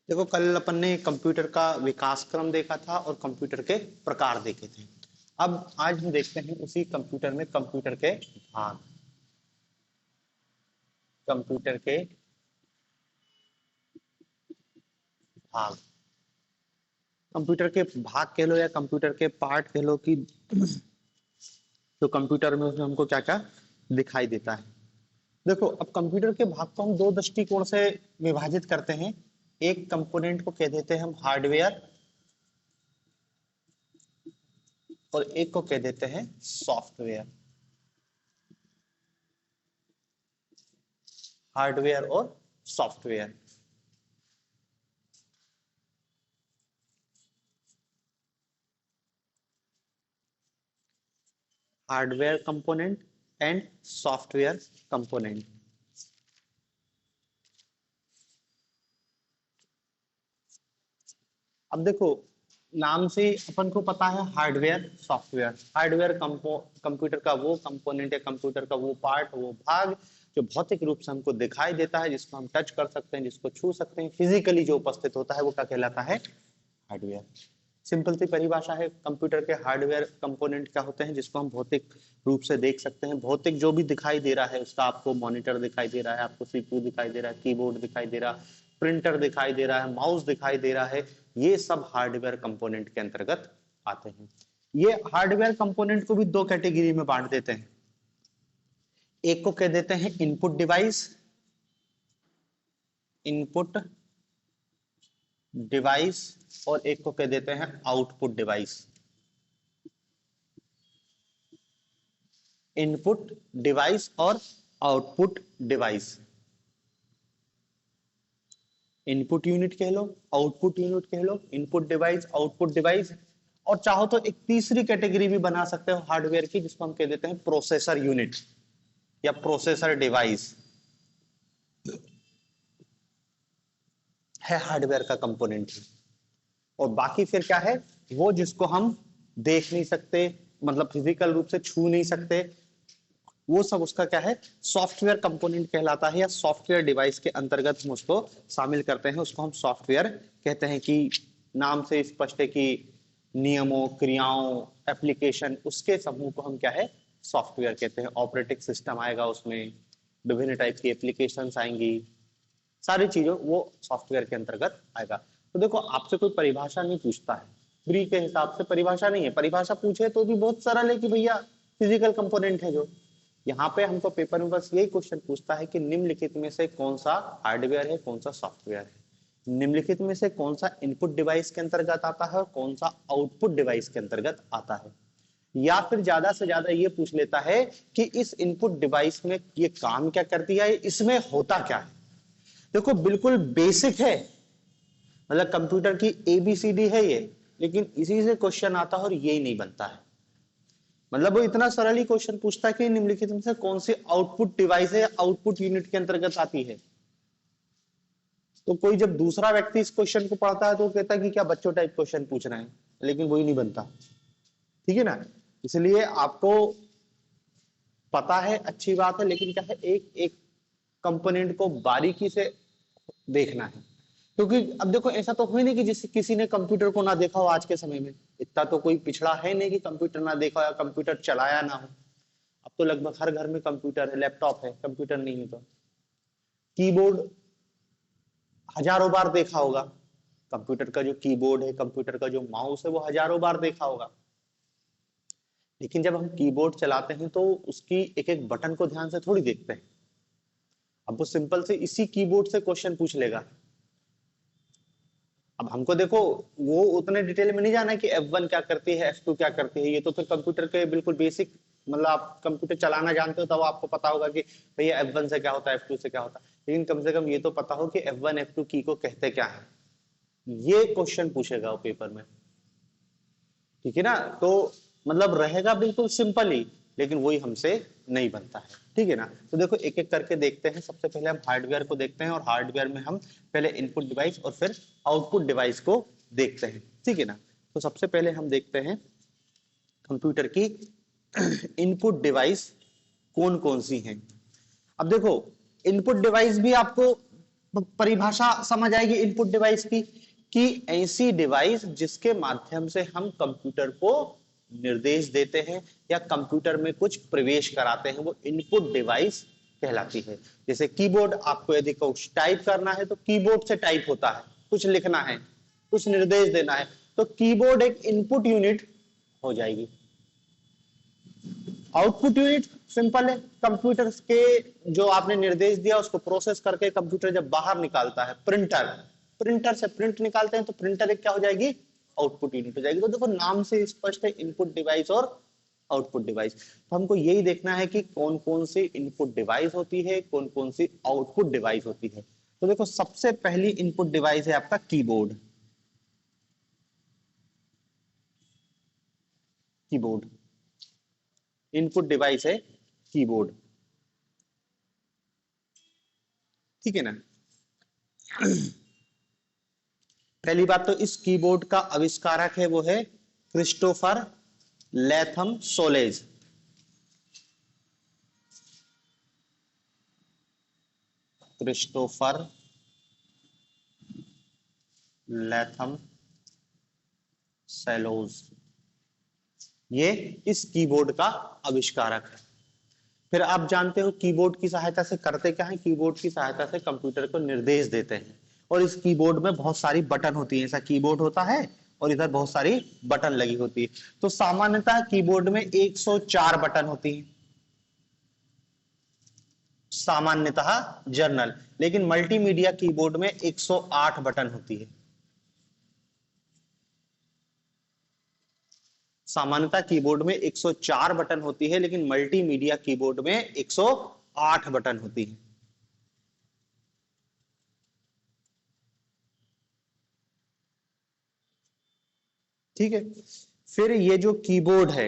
देखो कल अपन ने कंप्यूटर का विकास क्रम देखा था और कंप्यूटर के प्रकार देखे थे। अब आज हम देखते हैं उसी कंप्यूटर में कंप्यूटर के भाग। कंप्यूटर के भाग कंप्यूटर के भाग कह लो या कंप्यूटर के पार्ट कह लो कि तो कंप्यूटर में उसमें हमको क्या क्या दिखाई देता है। देखो अब कंप्यूटर के भाग को हम दो दृष्टिकोण से विभाजित करते हैं। एक कंपोनेंट को कह देते हैं हम हार्डवेयर और एक को कह देते हैं सॉफ्टवेयर। हार्डवेयर और software. Hardware component and software component. अब देखो नाम से अपन को पता है हार्डवेयर सॉफ्टवेयर। हार्डवेयर कंप्यूटर का वो कंपोनेंट है, कंप्यूटर का वो पार्ट, वो भाग जो भौतिक रूप से हमको दिखाई देता है, जिसको हम टच कर सकते हैं, जिसको छू सकते हैं, फिजिकली जो उपस्थित होता है वो क्या कहलाता है? हार्डवेयर। सिंपल सी परिभाषा है कंप्यूटर के। हार्डवेयर कंपोनेंट क्या होते हैं? जिसको हम भौतिक रूप से देख सकते हैं। भौतिक जो भी दिखाई दे रहा है उसका, आपको मॉनिटर दिखाई दे रहा है, आपको सीपीयू दिखाई दे रहा है, कीबोर्ड दिखाई दे रहा है, प्रिंटर दिखाई दे रहा है, माउस दिखाई दे रहा है, ये सब हार्डवेयर कंपोनेंट के अंतर्गत आते हैं। ये हार्डवेयर कंपोनेंट को भी दो कैटेगरी में बांट देते हैं। एक को कह देते हैं इनपुट डिवाइस। इनपुट डिवाइस और एक को कह देते हैं आउटपुट डिवाइस। इनपुट डिवाइस और आउटपुट डिवाइस। इनपुट यूनिट कह लो, आउटपुट यूनिट कह लो, इनपुट डिवाइस, आउटपुट डिवाइस। और चाहो तो एक तीसरी कैटेगरी भी बना सकते हो हार्डवेयर की, जिसको हम कह देते हैं प्रोसेसर यूनिट या प्रोसेसर डिवाइस। है हार्डवेयर का कंपोनेंट। और बाकी फिर क्या है? वो जिसको हम देख नहीं सकते, मतलब फिजिकल रूप से छू नहीं सकते, वो सब उसका क्या है? सॉफ्टवेयर कंपोनेंट कहलाता है, या सॉफ्टवेयर डिवाइस के अंतर्गत हम उसको शामिल करते हैं। उसको हम सॉफ्टवेयर कहते हैं कि नाम से स्पष्ट है कि नियमों, क्रियाओं, एप्लीकेशन, उसके समूह को हम क्या है? सॉफ्टवेयर कहते हैं। ऑपरेटिंग सिस्टम आएगा उसमें, विभिन्न टाइप की एप्लीकेशंस आएंगी, सारी चीजों वो सॉफ्टवेयर के अंतर्गत आएगा। तो देखो आपसे कोई परिभाषा नहीं पूछता है, फ्री के हिसाब से परिभाषा नहीं है। परिभाषा पूछे तो भी बहुत सरल है कि भैया फिजिकल कंपोनेंट है। जो यहाँ पे हमको पेपर में बस यही क्वेश्चन पूछता है कि निम्नलिखित में से कौन सा हार्डवेयर है, कौन सा सॉफ्टवेयर है। निम्नलिखित में से कौन सा इनपुट डिवाइस के अंतर्गत आता है और कौन सा आउटपुट डिवाइस के अंतर्गत आता है। या फिर ज्यादा से ज्यादा ये पूछ लेता है कि इस इनपुट डिवाइस में ये काम क्या करती है, इसमें होता क्या है। देखो बिल्कुल बेसिक है, मतलब कंप्यूटर की एबीसीडी है ये, लेकिन इसी से क्वेश्चन आता है और यही नहीं बनता है। मतलब वो इतना सरल ही क्वेश्चन पूछता है कि निम्नलिखित में से कौन सी आउटपुट डिवाइस है, आउटपुट यूनिट के अंतर्गत आती है। तो कोई जब दूसरा व्यक्ति इस क्वेश्चन को पढ़ता है तो वो कहता है कि क्या बच्चों टाइप क्वेश्चन पूछ रहे हैं, लेकिन वही नहीं बनता। ठीक है ना? इसलिए आपको पता है, अच्छी बात है, लेकिन क्या है, एक एक कंपोनेंट को बारीकी से देखना है। क्योंकि अब देखो ऐसा तो हुई नहीं कि जिस किसी ने कंप्यूटर को ना देखा हो। आज के समय में इतना तो कोई पिछड़ा है नहीं कि कंप्यूटर ना देखा हो या कंप्यूटर चलाया ना हो। अब तो लगभग हर घर में कंप्यूटर है, लैपटॉप है, कंप्यूटर नहीं है तो कीबोर्ड हजारों बार देखा होगा। कंप्यूटर का जो कीबोर्ड है, कंप्यूटर का जो माउस है, वो हजारों बार देखा होगा। लेकिन जब हम कीबोर्ड चलाते हैं तो उसकी एक एक बटन को ध्यान से थोड़ी देखते हैं। अब वो सिंपल से इसी कीबोर्ड से क्वेश्चन पूछ लेगा। अब हमको देखो वो उतने डिटेल में नहीं जाना है कि F1 क्या करती है, F2 क्या करती है। ये तो फिर कंप्यूटर के बिल्कुल बेसिक, मतलब आप कंप्यूटर चलाना जानते हो तब आपको पता होगा कि भैया F1 से क्या होता है, F2 से क्या होता है। लेकिन कम से कम ये तो पता हो कि F1 F2 की को कहते क्या है। ये क्वेश्चन पूछेगा वो पेपर में। ठीक है ना? तो मतलब रहेगा बिल्कुल सिंपल ही, लेकिन वही हमसे नहीं बनता है। ठीक है ना? तो देखो एक एक करके देखते हैं। सबसे पहले हम हार्डवेयर को देखते हैं और हार्डवेयर में हम पहले इनपुट डिवाइस और फिर आउटपुट डिवाइस को देखते हैं। ठीक है ना? तो सबसे पहले हम देखते हैं कंप्यूटर की इनपुट डिवाइस कौन कौन सी हैं। अब देखो इनपुट डिवाइस भी आपको परिभाषा समझ आएगी इनपुट डिवाइस की, कि ऐसी डिवाइस जिसके माध्यम से हम कंप्यूटर को निर्देश देते हैं या कंप्यूटर में कुछ प्रवेश कराते हैं, वो इनपुट डिवाइस कहलाती है। जैसे कीबोर्ड, आपको यदि कुछ टाइप करना है तो कीबोर्ड से टाइप होता है, कुछ लिखना है, कुछ निर्देश देना है, तो कीबोर्ड एक इनपुट यूनिट हो जाएगी। आउटपुट यूनिट सिंपल है, कंप्यूटर के जो आपने निर्देश दिया उसको प्रोसेस करके कंप्यूटर जब बाहर निकालता है, प्रिंटर, प्रिंटर से प्रिंट निकालते हैं तो प्रिंटर एक क्या हो जाएगी, आउटपुट यूनिट हो जाएगी। तो देखो नाम से स्पष्ट है, इनपुट डिवाइस और आउटपुट डिवाइस। तो हमको यही देखना है कि कौन कौन सी इनपुट डिवाइस होती है, कौन कौन सी आउटपुट डिवाइस होती है। तो देखो सबसे पहली इनपुट डिवाइस है आपका कीबोर्ड। कीबोर्ड इनपुट डिवाइस है, कीबोर्ड, ठीक है ना। पहली बात तो इस कीबोर्ड का आविष्कारक है वो है Christopher Latham solace. Christopher Latham सेलोज, ये इस कीबोर्ड का आविष्कारक है। फिर आप जानते हो कीबोर्ड की सहायता से करते क्या है, कीबोर्ड की सहायता से कंप्यूटर को निर्देश देते हैं। और इस कीबोर्ड में बहुत सारी बटन होती है, ऐसा कीबोर्ड होता है और इधर बहुत सारी बटन लगी होती है। तो सामान्यतः कीबोर्ड में 104 बटन होती है, सामान्यतः जनरल, लेकिन मल्टीमीडिया कीबोर्ड में 108 बटन होती है। सामान्यतः कीबोर्ड में 104 बटन होती है, लेकिन मल्टीमीडिया कीबोर्ड में 108 बटन होती है। ठीक है। फिर ये जो कीबोर्ड है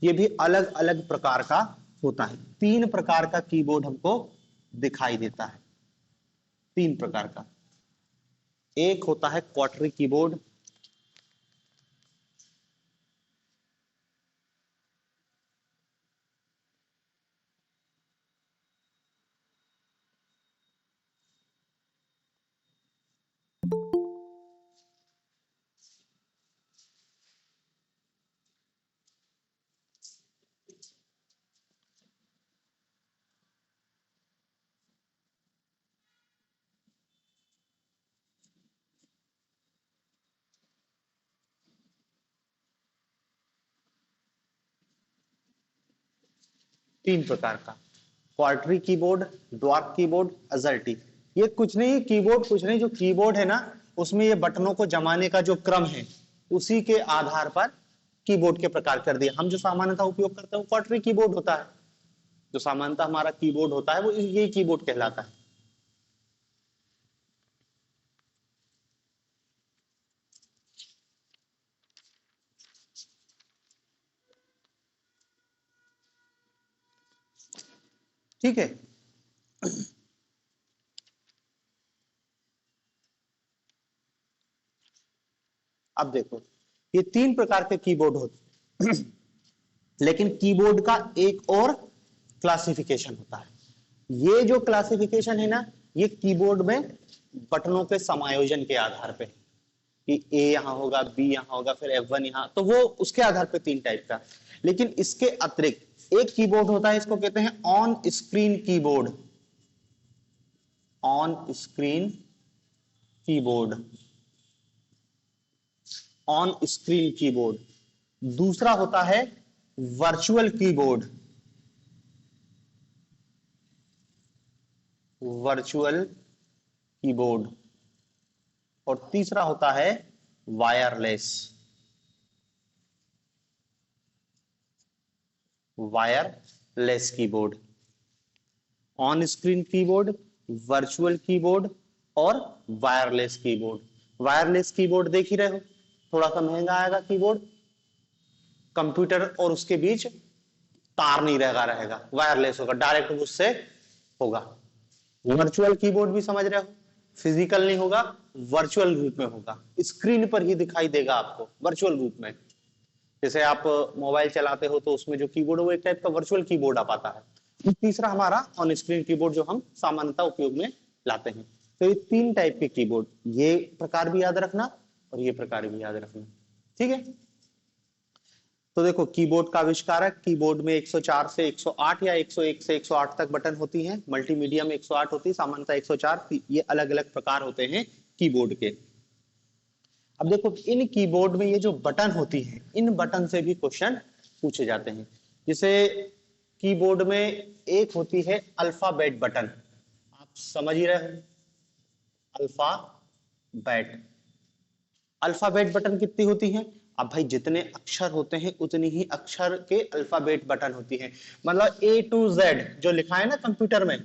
ये भी अलग अलग प्रकार का होता है। 3 प्रकार का कीबोर्ड हमको दिखाई देता है, 3 प्रकार का। एक होता है क्वार्टरी कीबोर्ड, तीन प्रकार का, क्वार्टरी कीबोर्ड, ड्वार्फ कीबोर्ड, अजर्टी। ये कुछ नहीं, कीबोर्ड कुछ नहीं, जो कीबोर्ड है ना उसमें ये बटनों को जमाने का जो क्रम है उसी के आधार पर कीबोर्ड के प्रकार कर दिए। हम जो सामान्यतः उपयोग करते हैं वो क्वार्टरी कीबोर्ड होता है, जो सामान्यतः हमारा कीबोर्ड होता है वो ये कीबोर्ड कहलाता है। ठीक है। अब देखो ये 3 प्रकार के कीबोर्ड होते लेकिन कीबोर्ड का एक और क्लासिफिकेशन होता है। ये जो क्लासिफिकेशन है ना ये कीबोर्ड में बटनों के समायोजन के आधार पे, कि ए यहां होगा, बी यहां होगा, फिर F1 यहां, तो वो उसके आधार पे 3 टाइप का। लेकिन इसके अतिरिक्त एक कीबोर्ड होता है, इसको कहते हैं on screen keyboard. On screen keyboard, on screen keyboard. दूसरा होता है वर्चुअल कीबोर्ड, वर्चुअल कीबोर्ड। और तीसरा होता है wireless, wireless keyboard. On screen keyboard, virtual keyboard और वायरलेस कीबोर्ड। वायरलेस कीबोर्ड देख ही रहे हो, थोड़ा सा महंगा आएगा कीबोर्ड, कंप्यूटर और उसके बीच तार नहीं रहेगा, वायरलेस होगा, डायरेक्ट उससे होगा। वर्चुअल कीबोर्ड भी समझ रहे हो, फिजिकल नहीं होगा, वर्चुअल रूप में होगा, स्क्रीन पर ही दिखाई देगा आपको वर्चुअल रूप में। जैसे आप मोबाइल चलाते हो तो उसमें जो कीबोर्ड है वो एक टाइप का वर्चुअल कीबोर्ड आ पाता है। तीसरा हमारा ऑन स्क्रीन कीबोर्ड जो हम सामान्यतः उपयोग में लाते हैं। तो ये तीन टाइप के कीबोर्ड, ये प्रकार भी याद रखना और ये प्रकार भी याद रखना, ठीक है। तो देखो कीबोर्ड का आविष्कारक, कीबोर्ड में 104 से 108 या 101 से 108 तक बटन होती हैं, मल्टीमीडिया में 108 होती है, सामान्यतः 104, ये अलग अलग प्रकार होते हैं कीबोर्ड के। अब देखो इन कीबोर्ड में ये जो बटन होती हैं, इन बटन से भी क्वेश्चन पूछे जाते हैं। जैसे कीबोर्ड में एक होती है अल्फाबेट बटन, आप समझ ही रहे हो, अल्फाबेट। अल्फाबेट बटन कितनी होती हैं? अब भाई जितने अक्षर होते हैं उतनी ही अक्षर के अल्फाबेट बटन होती है। मतलब A to Z जो लिखा है ना कंप्यूटर में,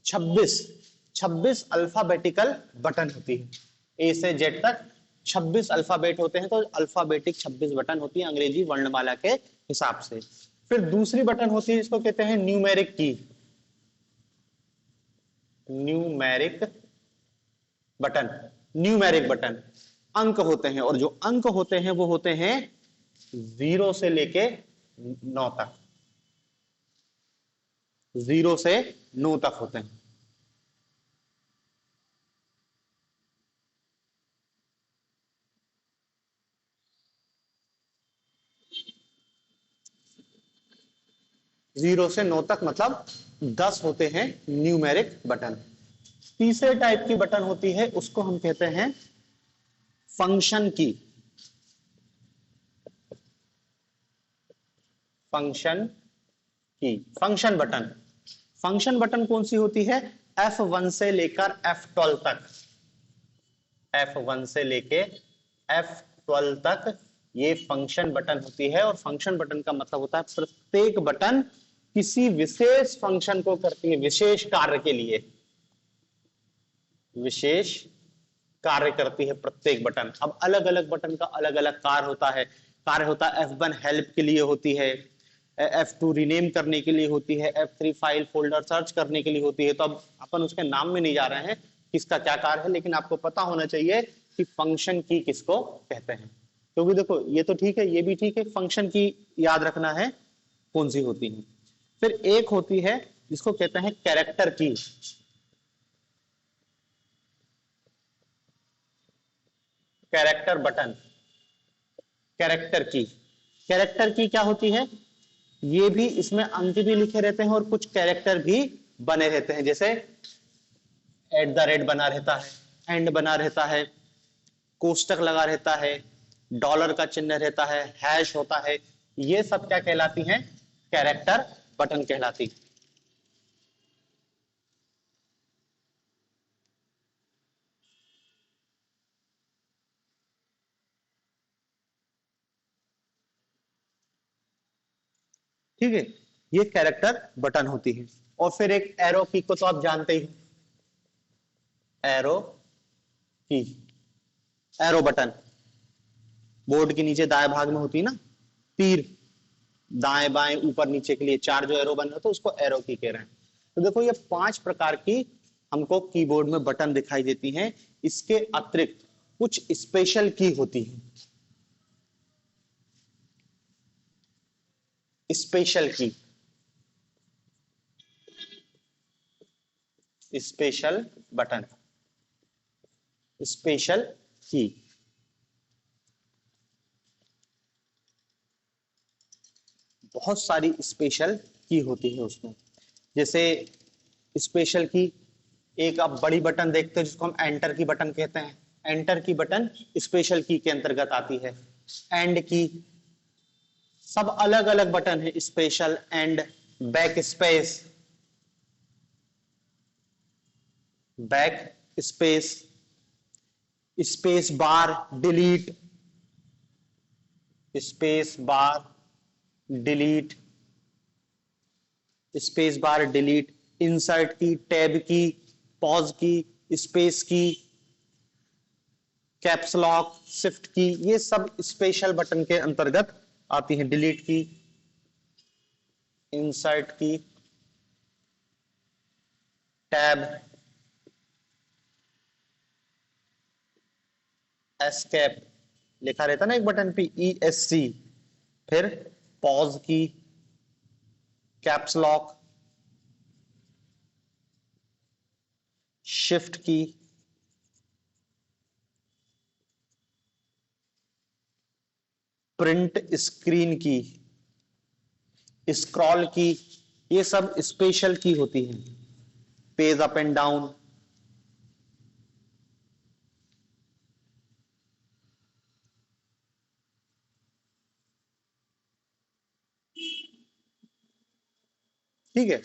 26 अल्फाबेटिकल बटन होती है, A से Z तक 26 अल्फाबेट होते हैं, तो अल्फाबेटिक 26 बटन होती है अंग्रेजी वर्णमाला के हिसाब से। फिर दूसरी बटन होती है जिसको कहते हैं न्यूमेरिक की, न्यूमेरिक बटन, न्यूमेरिक बटन अंक होते हैं, और जो अंक होते हैं वो होते हैं 0 से लेके 9 तक, 0 से 9 तक होते हैं। जीरो से 9 तक मतलब 10 होते हैं न्यूमेरिक बटन। तीसरे टाइप की बटन होती है उसको हम कहते हैं फंक्शन की, फंक्शन की, फंक्शन बटन। फंक्शन बटन कौन सी होती है? F1 से लेकर F12 तक, F1 से लेके F12 तक ये फंक्शन बटन होती है। और फंक्शन बटन का मतलब होता है प्रत्येक बटन किसी विशेष फंक्शन को करती है, विशेष कार्य के लिए, विशेष कार्य करती है प्रत्येक बटन। अब अलग अलग बटन का अलग अलग कार्य होता है। कार्य होता है F1 हेल्प के लिए होती है, F2 रीनेम करने के लिए होती है, F3 फाइल फोल्डर सर्च करने के लिए होती है। तो अब अपन उसके नाम में नहीं जा रहे हैं किसका क्या कार्य है, लेकिन आपको पता होना चाहिए कि फंक्शन की किसको कहते हैं। क्योंकि देखो ये तो ठीक है, ये भी ठीक है, फंक्शन की याद रखना है कौन सी होती है। फिर एक होती है जिसको कहते हैं कैरेक्टर की, कैरेक्टर बटन, कैरेक्टर की। कैरेक्टर की क्या होती है? ये भी, इसमें अंक भी लिखे रहते हैं और कुछ कैरेक्टर भी बने रहते हैं, जैसे @ बना रहता है, एंड बना रहता है, कोष्टक लगा रहता है, डॉलर का चिन्ह रहता है, हैश होता है। ये सब क्या कहलाती हैं? कैरेक्टर बटन कहलाती। ठीक है, ये कैरेक्टर बटन होती है। और फिर एक एरो की को तो आप जानते ही, एरो की, एरो बटन बोर्ड के नीचे दाएं भाग में होती है ना, तीर, दाएं बाएं ऊपर नीचे के लिए चार जो एरो बन रहे थे उसको एरो की कह रहे हैं। तो देखो ये 5 प्रकार की हमको कीबोर्ड में बटन दिखाई देती हैं। इसके अतिरिक्त कुछ स्पेशल की होती है, स्पेशल की, स्पेशल बटन, स्पेशल की। बहुत सारी स्पेशल की होती है उसमें। जैसे स्पेशल की, एक आप बड़ी बटन देखते हैं जिसको हम एंटर की बटन कहते हैं, एंटर की बटन स्पेशल की के अंतर्गत आती है। एंड की, सब अलग अलग बटन है, special, and, back space, back space, space bar, delete, space bar, delete, space bar, delete, insert की, टैब की, पॉज की, स्पेस की, कैप्स लॉक, शिफ्ट की, ये सब स्पेशल बटन के अंतर्गत आती है। डिलीट की, इंसर्ट की, टैब, एस्केप लिखा रहता ना एक बटन पे, ESC, फिर पॉज की, कैप्स लॉक, शिफ्ट की, प्रिंट स्क्रीन की, स्क्रॉल की, ये सब स्पेशल की होती है। पेज अप एंड डाउन, ठीक है,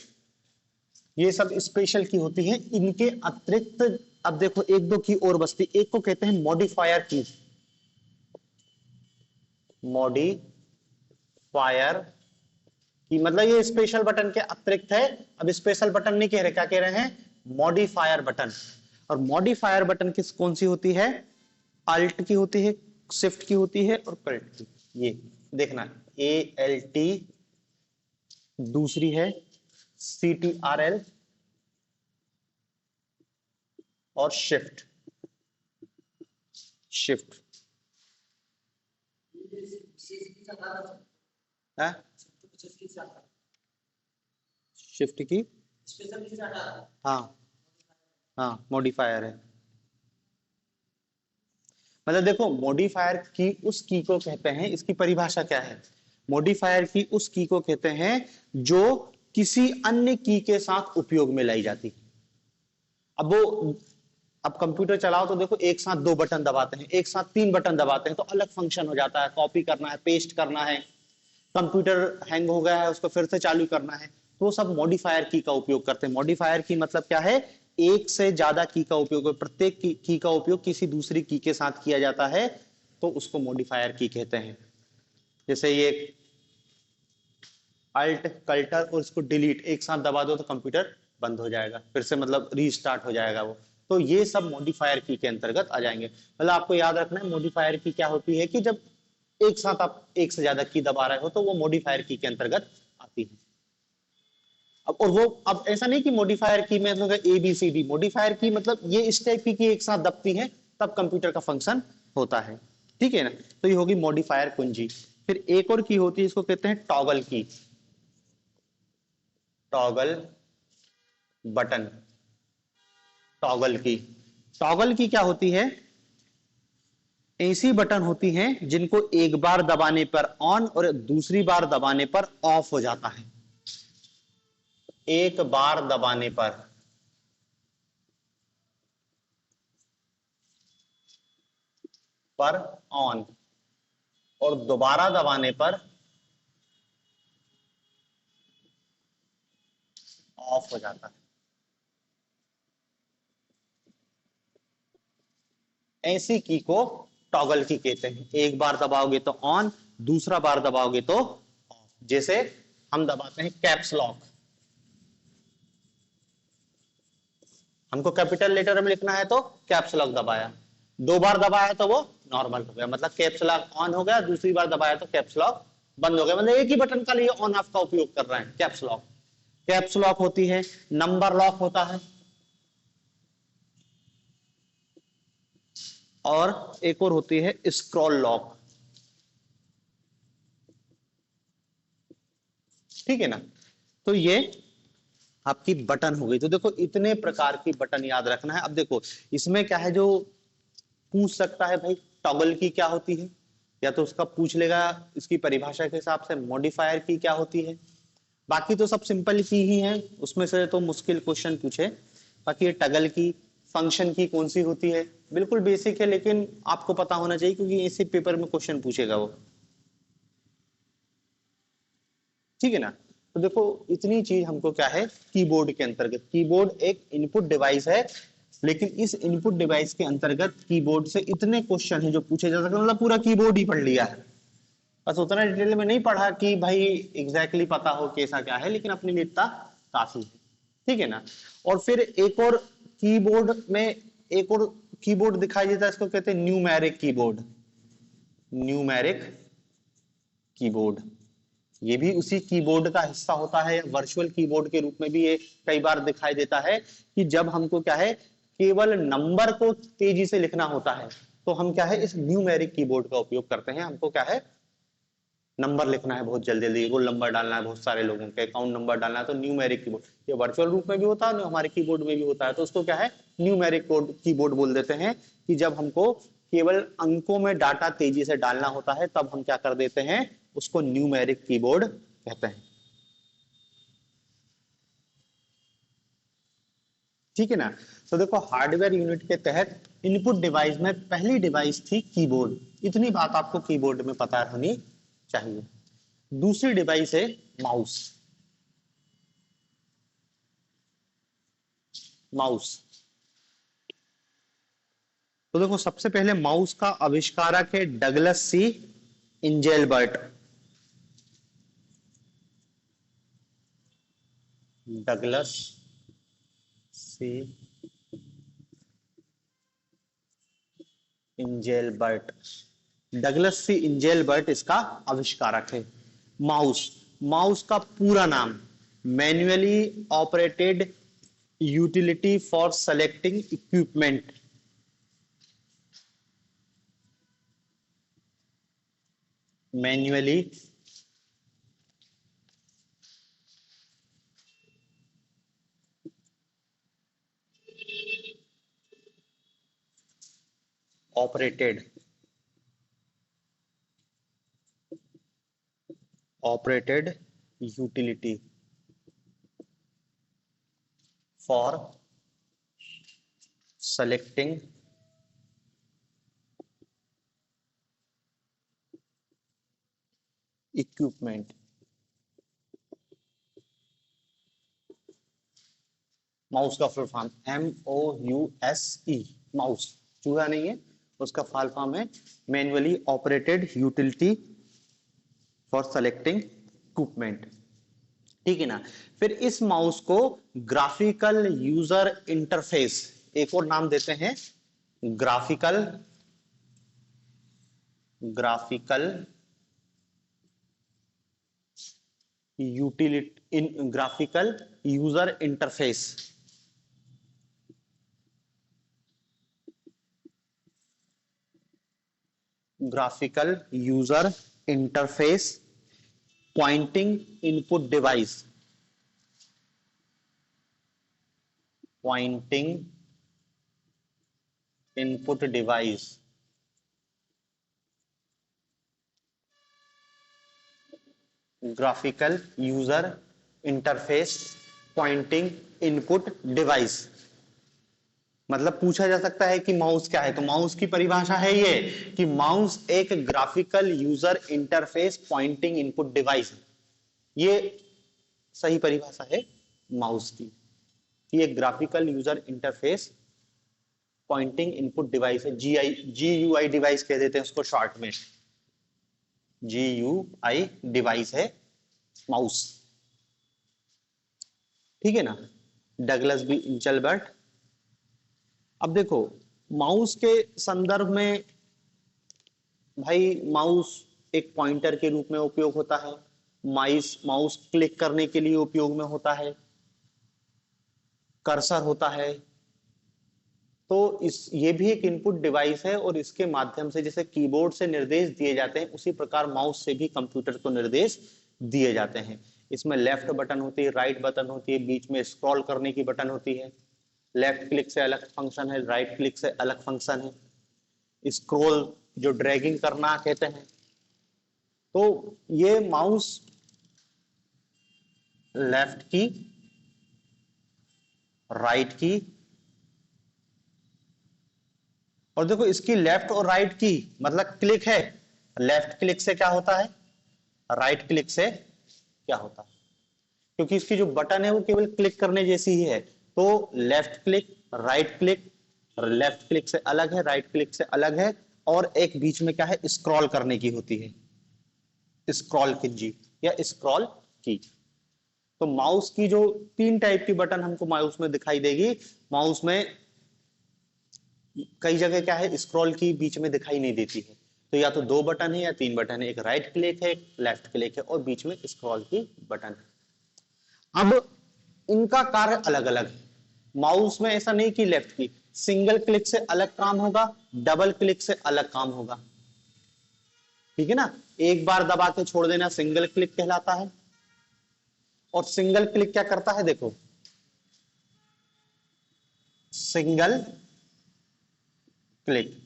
ये सब स्पेशल की होती है। इनके अतिरिक्त अब देखो एक दो की और बचती, एक को कहते हैं मॉडिफायर की। मॉडिफायर की मतलब ये स्पेशल बटन के अतिरिक्त है। अब स्पेशल बटन नहीं कह रहे, क्या कह रहे हैं, मॉडिफायर बटन। और मॉडिफायर बटन किस कौन सी होती है, अल्ट की होती है, शिफ्ट की होती है और कल्ट की। ये देखना, ALT, दूसरी है CTRL और शिफ्ट। शिफ्ट है, शिफ्ट की, हाँ हाँ मॉडिफायर है। मतलब देखो मॉडिफायर की उस की को कहते हैं, इसकी परिभाषा क्या है, मॉडिफायर की उस की को कहते हैं जो किसी अन्य की के साथ उपयोग में लाई जाती। अब कंप्यूटर चलाओ तो देखो एक साथ दो बटन दबाते हैं, एक साथ तीन बटन दबाते हैं तो अलग फंक्शन हो जाता है, कॉपी करना है, पेस्ट करना है, कंप्यूटर हैंग हो गया है उसको फिर से चालू करना है, तो वो सब मॉडिफायर की का उपयोग करते हैं। मॉडिफायर की मतलब क्या है, एक से ज्यादा की का उपयोग, प्रत्येक की का उपयोग किसी दूसरी की के साथ किया जाता है तो उसको मॉडिफायर की कहते हैं। जैसे ये अल्ट, कल्टर और इसको डिलीट एक साथ दबा दो तो कंप्यूटर बंद हो जाएगा, फिर से मतलब रीस्टार्ट हो जाएगा वो। तो ये सब मॉडिफायर की के अंतर्गत आ जाएंगे। मतलब आपको याद रखना है मॉडिफायर की क्या होती है कि जब एक साथ आप एक से ज्यादा की दबा रहे हो तो वो मॉडिफायर की के अंतर्गत आती है। अब और वो अब ऐसा नहीं कि मॉडिफायर की में मतलब ABCD, मॉडिफायर की मतलब ये इस टाइप की एक साथ दबती है तब कंप्यूटर का फंक्शन होता है, ठीक है ना। तो ये होगी मॉडिफायर कुंजी। फिर एक और की होती है, इसको कहते हैं टॉगल की, टॉगल बटन, टॉगल की। टॉगल की क्या होती है, ऐसी बटन होती हैं जिनको एक बार दबाने पर ऑन और दूसरी बार दबाने पर ऑफ हो जाता है। एक बार दबाने पर ऑन और दोबारा दबाने पर ऑफ हो जाता है। ऐसी की को टॉगल की कहते हैं। एक बार दबाओगे तो ऑन, दूसरा बार दबाओगे तो ऑफ। जैसे हम दबाते हैं कैप्स लॉक, हमको कैपिटल लेटर में लिखना है तो कैप्स लॉक दबाया, दो बार दबाया तो वो नॉर्मल हो गया, मतलब कैप्स लॉक ऑन हो गया, दूसरी बार दबाया तो कैप्स लॉक बंद हो गया। मतलब एक ही बटन का लिए ऑन ऑफ का उपयोग कर रहे हैं, कैप्स लॉक। कैप्स लॉक होती है, नंबर लॉक होता है, और एक और होती है स्क्रॉल लॉक, ठीक है ना। तो ये आपकी बटन हो गई। तो देखो इतने प्रकार की बटन याद रखना है। अब देखो इसमें क्या है जो पूछ सकता है भाई टॉगल की क्या होती है, या तो उसका पूछ लेगा इसकी परिभाषा के हिसाब से मॉडिफायर की क्या होती है। बाकी तो सब सिंपल की ही है, उसमें से तो मुश्किल क्वेश्चन पूछे। बाकी ये टगल की, फंक्शन की कौन सी होती है, बिल्कुल बेसिक है लेकिन आपको पता होना चाहिए क्योंकि इसी पेपर में क्वेश्चन पूछेगा वो, ठीक है ना। तो देखो इतनी चीज हमको क्या है कीबोर्ड के अंतर्गत। कीबोर्ड एक इनपुट डिवाइस है, लेकिन इस इनपुट डिवाइस के अंतर्गत कीबोर्ड से इतने क्वेश्चन है जो पूछे जा सकते हैं। मतलब पूरा कीबोर्ड ही पढ़ लिया है, बस उतना डिटेल में नहीं पढ़ा कि भाई एग्जैक्टली पता हो कैसा क्या है, लेकिन अपने लिए इतना काफी है, ठीक है ना। और फिर एक और कीबोर्ड में एक और कीबोर्ड दिखाई देता है, इसको कहते हैं न्यूमेरिक कीबोर्ड। न्यूमेरिक कीबोर्ड ये भी उसी कीबोर्ड का हिस्सा होता है, वर्चुअल कीबोर्ड के रूप में भी ये कई बार दिखाई देता है कि जब हमको क्या है केवल नंबर को तेजी से लिखना होता है तो हम क्या है इस न्यूमेरिक कीबोर्ड का उपयोग करते हैं। हमको क्या है नंबर लिखना है बहुत जल्दी जल्दी, रोल नंबर डालना है बहुत सारे लोगों के, अकाउंट नंबर डालना है, तो न्यूमेरिक कीबोर्ड। ये वर्चुअल रूप में भी होता है, हमारे कीबोर्ड में भी होता है, तो उसको क्या है, न्यूमेरिक कोड कीबोर्ड बोल देते हैं। कि जब हमको केवल अंकों में डाटा तेजी से डालना होता है तब हम क्या कर देते हैं, उसको न्यूमेरिक कीबोर्ड कहते हैं। ठीक है ना। तो देखो हार्डवेयर यूनिट के तहत इनपुट डिवाइस में पहली डिवाइस थी कीबोर्ड, इतनी बात आपको कीबोर्ड में पता होनी चाहिए। दूसरी डिवाइस है माउस। माउस, तो देखो सबसे पहले माउस का आविष्कारक है डगलस सी इंजेलबर्ट। डगलस सी इंजेलबर्ट, डगलस सी इंजेलबर्ट इसका आविष्कारक है। माउस, माउस का पूरा नाम manually operated utility for selecting equipment. Manually operated, operated utility for selecting equipment. Mouse का फुल फॉर्म MOUSE, माउस, चूहा नहीं है, उसका फुल फॉर्म है manually operated utility for selecting equipment. ठीक है ना। फिर इस माउस को ग्राफिकल यूजर इंटरफेस, एक और नाम देते हैं graphical, graphical utility in graphical user interface, graphical user interface pointing input device, pointing input device, graphical user interface pointing input device. मतलब पूछा जा सकता है कि माउस क्या है, तो माउस की परिभाषा है ये कि माउस एक graphical user interface pointing input device है। ये सही परिभाषा है माउस की, कि एक graphical user interface pointing input device है। GUI डिवाइस कह देते हैं उसको शॉर्ट में, GUI डिवाइस है माउस। ठीक है ना। Douglas B Engelbart. अब देखो माउस के संदर्भ में, भाई माउस एक पॉइंटर के रूप में उपयोग होता है, माउस क्लिक करने के लिए उपयोग में होता है, कर्सर होता है, तो ये भी एक इनपुट डिवाइस है, और इसके माध्यम से जैसे कीबोर्ड से निर्देश दिए जाते हैं उसी प्रकार माउस से भी कंप्यूटर को निर्देश दिए जाते हैं। इसमें लेफ्ट बटन होती है, राइट बटन होती है, बीच में स्क्रॉल करने की बटन होती है। लेफ्ट क्लिक से अलग फंक्शन है, राइट क्लिक से अलग फंक्शन है। स्क्रॉल जो ड्रैगिंग करना कहते हैं। तो ये माउस लेफ्ट की, राइट की, और देखो इसकी लेफ्ट और राइट की मतलब क्लिक है, लेफ्ट क्लिक से क्या होता है, राइट क्लिक से क्या होता है, क्योंकि इसकी जो बटन है वो केवल क्लिक करने जैसी ही है। तो left click, right click, left click से अलग है, राइट क्लिक से अलग है, और एक बीच में क्या है, स्क्रॉल करने की होती है, स्क्रॉल की या स्क्रॉल की। तो माउस की जो 3 टाइप की बटन हमको माउस में दिखाई देगी, माउस में कई जगह क्या है, स्क्रॉल की बीच में दिखाई नहीं देती है, तो या तो 2 बटन है या 3 बटन है, एक राइट क्लिक है, एक लेफ्ट क्लिक है, और बीच में स्क्रॉल की बटन है। अब इनका कार्य अलग अलग है। माउस में ऐसा नहीं कि लेफ्ट की सिंगल क्लिक से अलग काम होगा, डबल क्लिक से अलग काम होगा। ठीक है ना। एक बार दबा के छोड़ देना सिंगल क्लिक कहलाता है। और सिंगल क्लिक क्या करता है, देखो सिंगल क्लिक,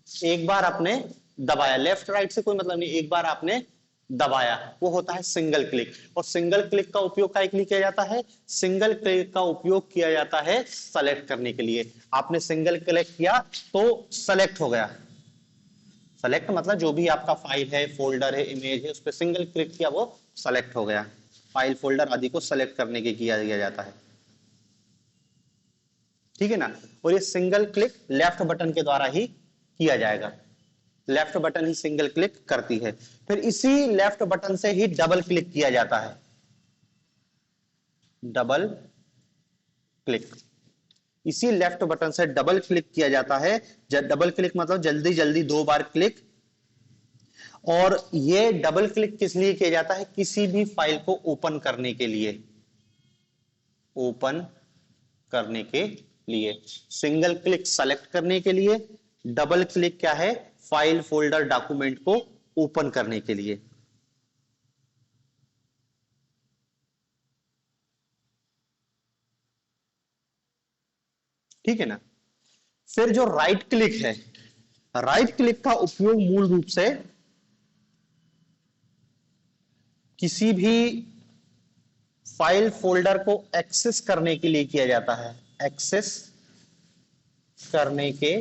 एक बार आपने दबाया, लेफ्ट राइट से कोई मतलब नहीं, एक बार आपने दबाया, वो होता है सिंगल क्लिक। और सिंगल क्लिक का उपयोग काय के लिए किया जाता है, सिंगल क्लिक का उपयोग किया जाता है सेलेक्ट करने के लिए। आपने सिंगल क्लिक किया तो सेलेक्ट हो गया। सेलेक्ट मतलब जो भी आपका फाइल है, फोल्डर है, इमेज है, उस पर सिंगल क्लिक किया वो सेलेक्ट हो गया। फाइल फोल्डर आदि को सेलेक्ट करने के किया जाता है, ठीक है ना। और ये सिंगल क्लिक लेफ्ट बटन के द्वारा ही किया जाएगा, लेफ्ट बटन ही सिंगल क्लिक करती है। फिर इसी लेफ्ट बटन से ही डबल क्लिक किया जाता है, डबल क्लिक, इसी लेफ्ट बटन से डबल क्लिक किया जाता है। डबल क्लिक मतलब जल्दी जल्दी 2 बार क्लिक। और ये डबल क्लिक किस लिए किया जाता है, किसी भी फाइल को ओपन करने के लिए, ओपन करने के लिए। सिंगल क्लिक सेलेक्ट करने के लिए, डबल क्लिक क्या है, फाइल फोल्डर डॉक्यूमेंट को ओपन करने के लिए। ठीक है ना। फिर जो राइट क्लिक है, राइट क्लिक का उपयोग मूल रूप से किसी भी फाइल फोल्डर को एक्सेस करने के लिए किया जाता है, एक्सेस करने के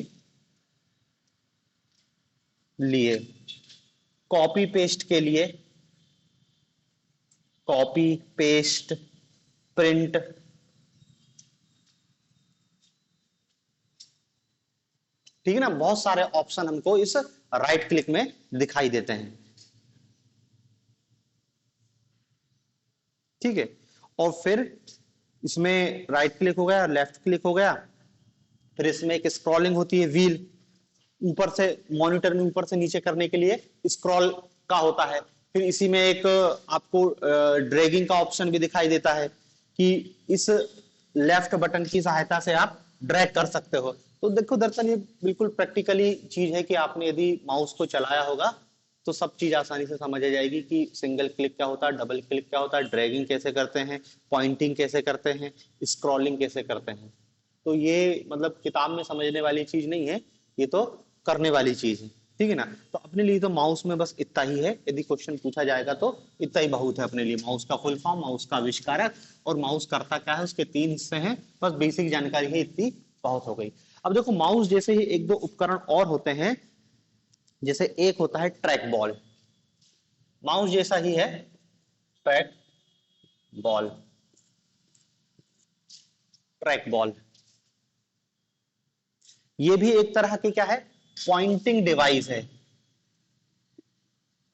लिए, कॉपी पेस्ट के लिए, कॉपी पेस्ट प्रिंट, ठीक है ना। बहुत सारे ऑप्शन हमको इस राइट क्लिक में दिखाई देते हैं, ठीक है। और फिर इसमें राइट क्लिक हो गया, लेफ्ट क्लिक हो गया, फिर इसमें एक स्क्रॉलिंग होती है व्हील, ऊपर से मॉनिटर में ऊपर से नीचे करने के लिए स्क्रॉल का होता है। फिर इसी में एक आपको ड्रैगिंग का ऑप्शन भी दिखाई देता है कि इस लेफ्ट बटन की सहायता से आप ड्रैग कर सकते हो। तो देखो दरअसल ये बिल्कुल प्रैक्टिकली चीज है कि आपने यदि माउस को चलाया होगा तो सब चीज आसानी से समझ आ जाएगी कि सिंगल क्लिक क्या होता है, डबल क्लिक क्या होता है, ड्रैगिंग कैसे करते हैं, पॉइंटिंग कैसे करते हैं, स्क्रॉलिंग कैसे करते हैं। तो ये मतलब किताब में समझने वाली चीज नहीं है, ये तो करने वाली चीज है, ठीक है ना। तो अपने लिए तो माउस में बस इतना ही है, यदि क्वेश्चन पूछा जाएगा तो इतना ही बहुत है अपने लिए। माउस का फुल फॉर्म, माउस का आविष्कारक और माउस करता क्या है, उसके 3 हिस्से हैं, बस बेसिक जानकारी है इतनी बहुत हो गई। अब देखो माउस जैसे ही एक दो उपकरण और होते हैं, जैसे एक होता है ट्रैक बॉल, माउस जैसा ही है ट्रैक बॉल, ट्रैक बॉल ये भी एक तरह की क्या है, पॉइंटिंग डिवाइस है,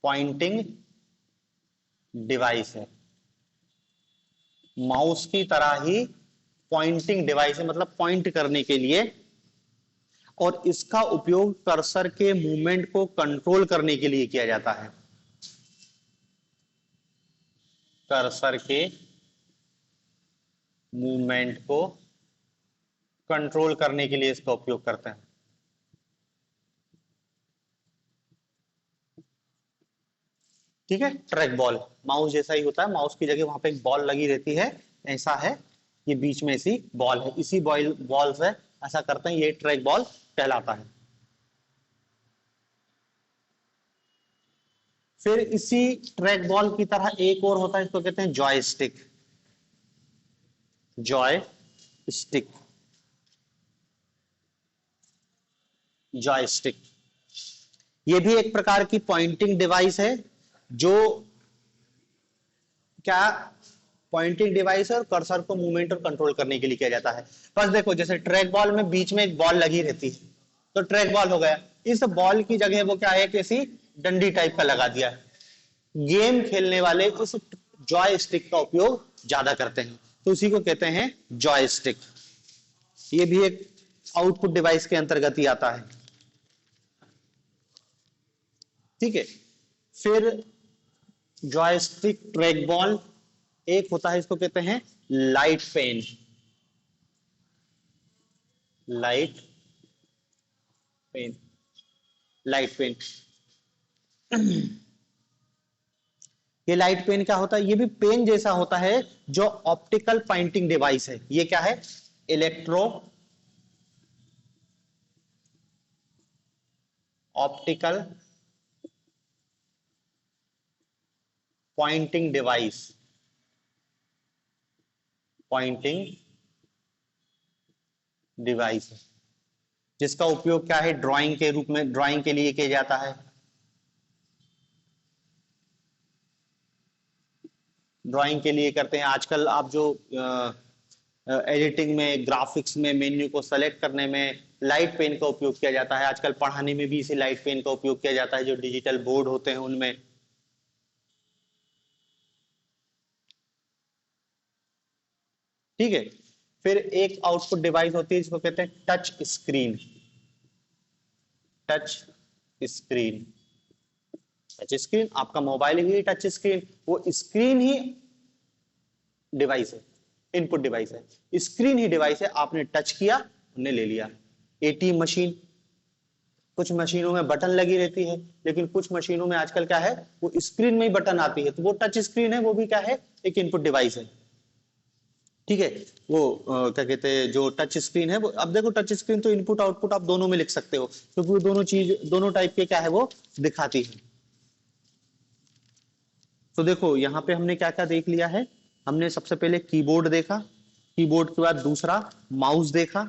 पॉइंटिंग डिवाइस है, माउस की तरह ही पॉइंटिंग डिवाइस है, मतलब पॉइंट करने के लिए। और इसका उपयोग कर्सर के मूवमेंट को कंट्रोल करने के लिए किया जाता है, कर्सर के मूवमेंट को कंट्रोल करने के लिए इसका उपयोग करते हैं। ठीक है, ट्रैक बॉल माउस जैसा ही होता है, माउस की जगह वहां पे एक बॉल लगी रहती है, ऐसा है, ये बीच में इसी बॉल है, इसी बॉल बॉल से ऐसा करते हैं, ये ट्रैक बॉल कहलाता है। फिर इसी ट्रैक बॉल की तरह एक और होता है, इसको कहते हैं जॉयस्टिक, जॉय स्टिक, जॉयस्टिक ये भी एक प्रकार की पॉइंटिंग डिवाइस है, जो क्या पॉइंटिंग डिवाइस है और कर्सर को मूवमेंट और कंट्रोल करने के लिए किया जाता है। बस देखो जैसे ट्रैक बॉल में बीच में एक बॉल लगी रहती है, तो ट्रैक बॉल हो गया, इस बॉल की जगह वो क्या है, किसी डंडी टाइप का लगा दिया। गेम खेलने वाले इस जॉय स्टिक का उपयोग ज्यादा करते हैं, तो उसी को कहते हैं जॉय स्टिक। ये भी एक आउटपुट डिवाइस के अंतर्गत ही आता है, ठीक है। फिर जॉयस्टिक, ट्रैक बॉल, एक होता है इसको कहते हैं light pen, light pen, light pen ये लाइट पेन क्या होता है? ये भी पेन जैसा होता है जो ऑप्टिकल पॉइंटिंग डिवाइस है। ये क्या है? Electro optical pointing device, pointing device है, जिसका उपयोग क्या है? ड्राइंग के रूप में, ड्राइंग के लिए किया जाता है। ड्राइंग के लिए करते हैं। आजकल आप जो एडिटिंग में, ग्राफिक्स में, मेन्यू को सेलेक्ट करने में लाइट पेन का उपयोग किया जाता है। आजकल पढ़ाने में भी इसी लाइट पेन का उपयोग किया जाता है, जो डिजिटल बोर्ड होते हैं उनमें। ठीक है। फिर एक आउटपुट डिवाइस होती है जिसको कहते हैं touch screen. Touch screen, touch screen आपका मोबाइल ही टच स्क्रीन, वो स्क्रीन ही डिवाइस है, इनपुट डिवाइस है, स्क्रीन ही डिवाइस है। आपने टच किया, हमने ले लिया। एटीएम मशीन, कुछ मशीनों में बटन लगी रहती है, लेकिन कुछ मशीनों में आजकल क्या है, वो स्क्रीन में ही बटन आती है, तो वो टच स्क्रीन है, वो भी क्या है? एक इनपुट डिवाइस है। ठीक है। वो क्या कहते हैं, जो टच स्क्रीन है वो, अब देखो टच स्क्रीन तो इनपुट आउटपुट आप दोनों में लिख सकते हो, क्योंकि वो दोनों चीज, दोनों टाइप के क्या है वो दिखाती है। तो देखो यहाँ पे हमने क्या क्या देख लिया है। हमने सबसे पहले कीबोर्ड देखा, कीबोर्ड के बाद दूसरा माउस देखा।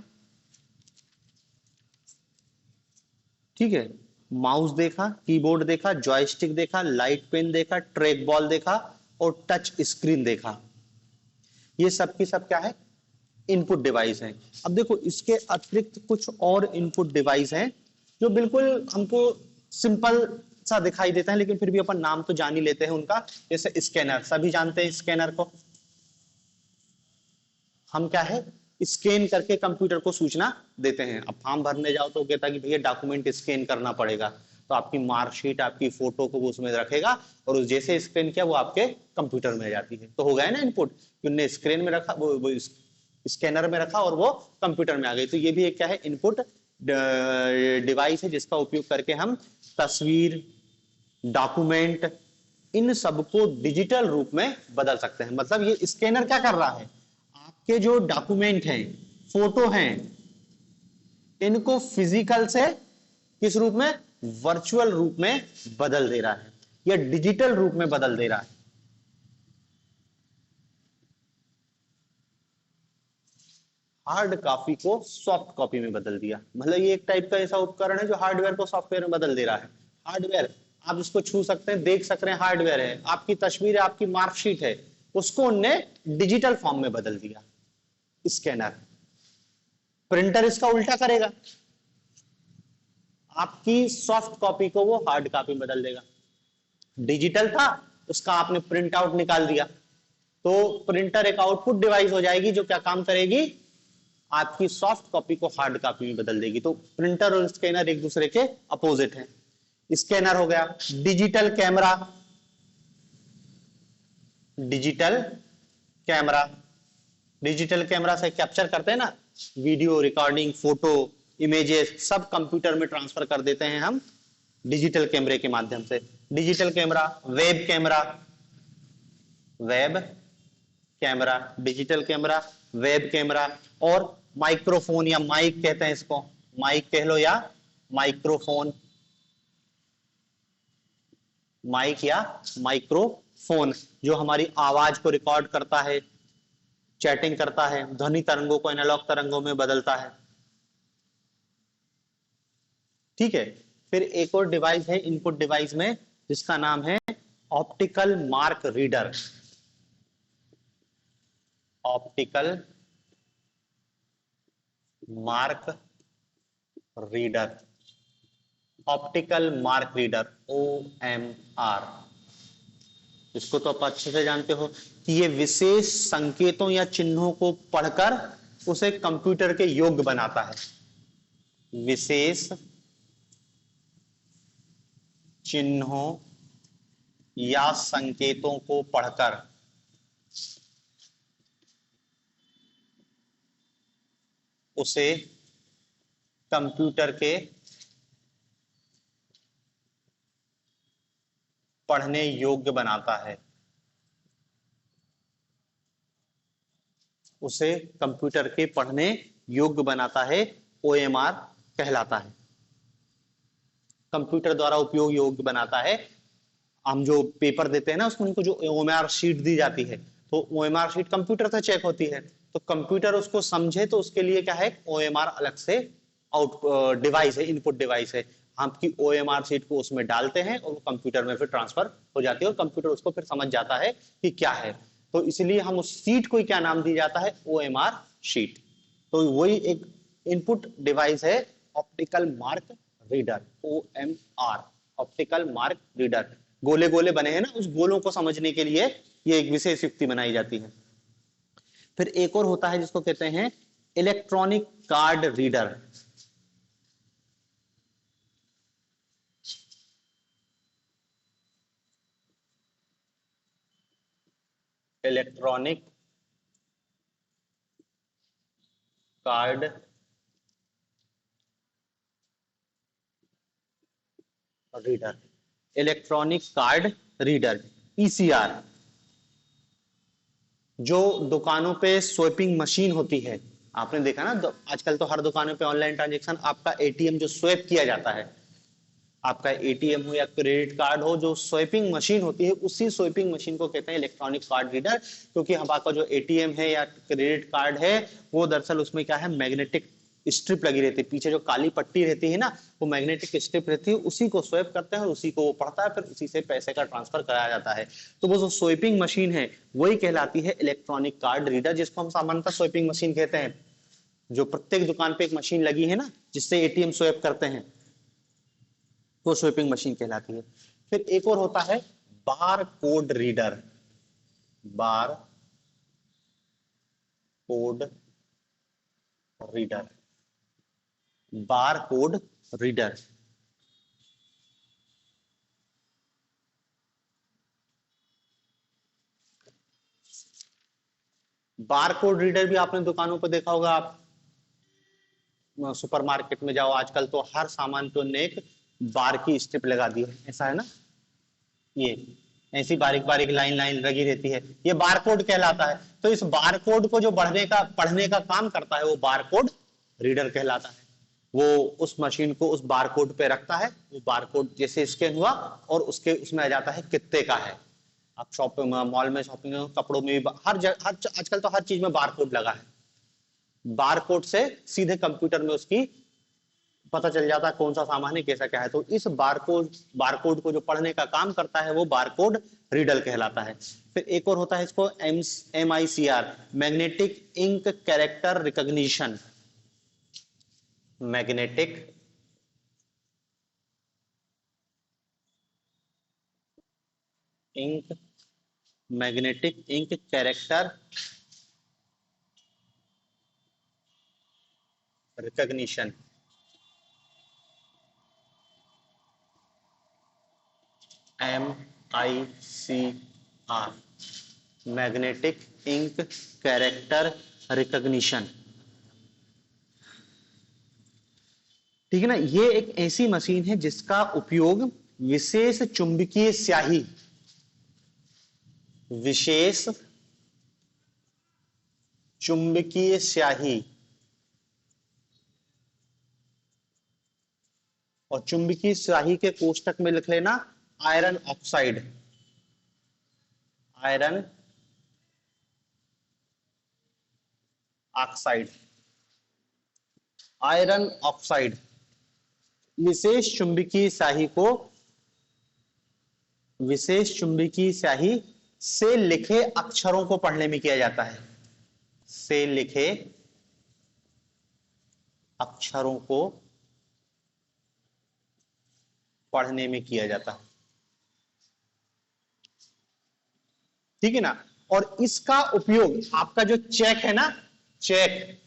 ठीक है, माउस देखा, कीबोर्ड देखा, जॉयस्टिक देखा, लाइट पेन देखा, ट्रैक बॉल देखा और टच स्क्रीन देखा। ये सब की सब क्या है? इनपुट डिवाइस है। अब देखो इसके अतिरिक्त कुछ और इनपुट डिवाइस हैं जो बिल्कुल हमको सिंपल सा दिखाई देता है, लेकिन फिर भी अपन नाम तो जान ही लेते हैं उनका। जैसे स्कैनर, सभी जानते हैं स्कैनर को। हम क्या है, स्कैन करके कंप्यूटर को सूचना देते हैं। अब फॉर्म भरने जाओ तो कहता है कि भैया डॉक्यूमेंट स्कैन करना पड़ेगा, तो आपकी मार्कशीट, आपकी फोटो को वो उसमें रखेगा, और उस जैसे स्कैन किया वो आपके कंप्यूटर में आ जाती है। तो हो गया ना इनपुट, उनने स्क्रीन में रखा, वो स्कैनर में रखा और वो कंप्यूटर में आ गई। तो ये भी एक क्या है, इनपुट डिवाइस है, जिसका उपयोग करके हम तस्वीर, डॉक्यूमेंट, इन सबको डिजिटल रूप में बदल सकते हैं। मतलब ये स्कैनर क्या कर रहा है, आपके जो डॉक्यूमेंट हैं, फोटो हैं, इनको फिजिकल से किस रूप में? वर्चुअल रूप में बदल दे रहा है, या डिजिटल रूप में बदल दे रहा है। हार्ड कॉपी को सॉफ्ट कॉपी में बदल दिया। मतलब ये एक टाइप का ऐसा उपकरण है जो हार्डवेयर को सॉफ्टवेयर में बदल दे रहा है। हार्डवेयर आप इसको छू सकते हैं, देख सकते हैं, हार्डवेयर है। आपकी तस्वीर है, आपकी मार्कशीट है, उसको उनने डिजिटल फॉर्म में बदल दिया, स्कैनर। प्रिंटर इसका उल्टा करेगा, आपकी सॉफ्ट कॉपी को वो हार्ड कॉपी में बदल देगा। डिजिटल था, उसका आपने प्रिंट आउट निकाल दिया, तो प्रिंटर एक आउटपुट डिवाइस हो जाएगी जो क्या काम करेगी, आपकी सॉफ्ट कॉपी को हार्ड कॉपी में बदल देगी। तो प्रिंटर और स्कैनर एक दूसरे के अपोजिट हैं। स्कैनर हो गया। Digital camera, digital camera, digital camera से कैप्चर करते हैं ना, वीडियो रिकॉर्डिंग, फोटो, इमेजेस सब कंप्यूटर में ट्रांसफर कर देते हैं हम डिजिटल कैमरे के माध्यम से। Digital camera, web camera, web camera, digital camera, web camera, और माइक्रोफोन या माइक कहते हैं इसको, माइक कह लो या माइक्रोफोन, माइक या माइक्रोफोन, जो हमारी आवाज को रिकॉर्ड करता है, चैटिंग करता है, ध्वनि तरंगों को एनालॉग तरंगों में बदलता है। ठीक है। फिर एक और डिवाइस है इनपुट डिवाइस में, जिसका नाम है optical mark reader. Optical mark reader, optical mark reader, OMR। इसको तो आप अच्छे से जानते हो कि ये विशेष संकेतों या चिन्हों को पढ़कर उसे कंप्यूटर के योग्य बनाता है। विशेष चिन्हों या संकेतों को पढ़कर उसे कंप्यूटर के पढ़ने योग्य बनाता है, उसे कंप्यूटर के पढ़ने योग्य बनाता है, ओएमआर कहलाता है। कंप्यूटर द्वारा उपयोग योग्य बनाता है। हम जो पेपर देते हैं ना, उसमें उनको जो ओएमआर शीट दी जाती है, तो ओएमआर शीट कंप्यूटर से चेक होती है, तो कंप्यूटर उसको समझे तो उसके लिए क्या है, ओएमआर अलग से आउट डिवाइस है, इनपुट डिवाइस है। आपकी ओएमआर शीट को उसमें डालते हैं और वो कंप्यूटर में फिर ट्रांसफर हो जाती है और कंप्यूटर उसको फिर समझ जाता है कि क्या है। तो इसलिए हम उस शीट को क्या नाम दिया जाता है, ओएमआर शीट। तो वही एक इनपुट डिवाइस है, optical mark reader, OMR, optical mark reader. गोले गोले बने हैं ना, उस गोलों को समझने के लिए ये एक विशेष युक्ति बनाई जाती है। फिर एक और होता है जिसको कहते हैं electronic card reader. Electronic card reader, electronic card reader, ECR. जो दुकानों पे स्वैपिंग मशीन होती है, आपने देखा ना, आजकल तो हर दुकानों पे ऑनलाइन ट्रांजैक्शन, आपका एटीएम जो स्वैप किया जाता है, आपका एटीएम हो या क्रेडिट कार्ड हो, जो स्वैपिंग मशीन होती है, उसी स्वैपिंग मशीन को कहते हैं इलेक्ट्रॉनिक कार्ड रीडर। क्योंकि हमारा जो एटीएम है या क्रेडिट कार्ड है, वो दरअसल उसमें क्या है, मैग्नेटिक स्ट्रिप लगी रहती है, पीछे जो काली पट्टी रहती है ना, वो मैग्नेटिक स्ट्रिप रहती है, उसी को स्वैप करते हैं और उसी को वो पढ़ता है, फिर उसी से पैसे का ट्रांसफर कराया जाता है। तो वो जो स्वैपिंग मशीन है वही कहलाती है इलेक्ट्रॉनिक कार्ड रीडर, जिसको हम सामान्यतः स्वैपिंग मशीन कहते हैं। जो प्रत्येक दुकान पे एक मशीन लगी है ना, जिससे एटीएम स्वैप करते हैं, तो स्वैपिंग मशीन कहलाती है। फिर एक और होता है bar code reader, bar code reader, bar code reader. Bar code reader भी आपने दुकानों पर देखा होगा, आप सुपरमार्केट में जाओ, आजकल तो हर सामान पे उन्होंने एक बार की स्ट्रिप लगा दी है, ऐसा है ना, ये ऐसी बारीक बारीक लाइन लाइन लगी रहती है, ये बारकोड कहलाता है। तो इस बारकोड को जो पढ़ने का काम करता है, वो बारकोड रीडर कहलाता है। वो उस मशीन को उस बारकोड पे रखता है, वो बारकोड जैसे स्कैन हुआ और उसके उसमें आ जाता है कितने का है। आप शॉपिंग मॉल में, शॉपिंग कपड़ों में भी, हर जगह, हर आजकल तो हर चीज में बारकोड लगा है। बारकोड से सीधे कंप्यूटर में उसकी पता चल जाता है कौन सा सामान है, कैसा क्या है। तो इस बारकोड को जो पढ़ने का काम करता है, वो बारकोड रीडर कहलाता है। फिर एक और होता है इसको MICR, magnetic ink character recognition, magnetic ink, magnetic ink character recognition, MICR, magnetic ink character recognition. ठीक है ना, ये एक ऐसी मशीन है जिसका उपयोग विशेष चुंबकीय स्याही, विशेष चुंबकीय स्याही, और चुंबकीय स्याही के कोष्टक में लिख लेना iron oxide, iron oxide, iron oxide, विशेष चुंबकीय स्याही को, विशेष चुंबकीय स्याही से लिखे अक्षरों को पढ़ने में किया जाता है, से लिखे अक्षरों को पढ़ने में किया जाता है। ठीक है ना, और इसका उपयोग आपका जो चेक है ना, चेक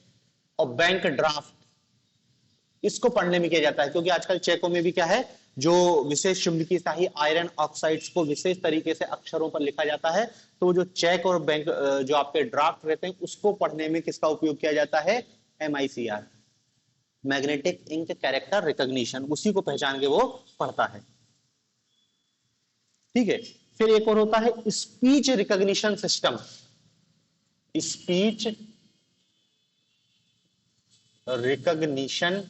और बैंक ड्राफ्ट, इसको पढ़ने में किया जाता है। क्योंकि आजकल चेकों में भी क्या है, जो विशेष चुंबकीय स्याही आयरन ऑक्साइड्स को विशेष तरीके से अक्षरों पर लिखा जाता है, तो जो चेक और बैंक जो आपके ड्राफ्ट रहते हैं, उसको पढ़ने में किसका उपयोग किया जाता है, MICR, magnetic ink character recognition, उसी को पहचान के वो पढ़ता है। ठीक है। फिर एक और होता है speech recognition system, speech recognition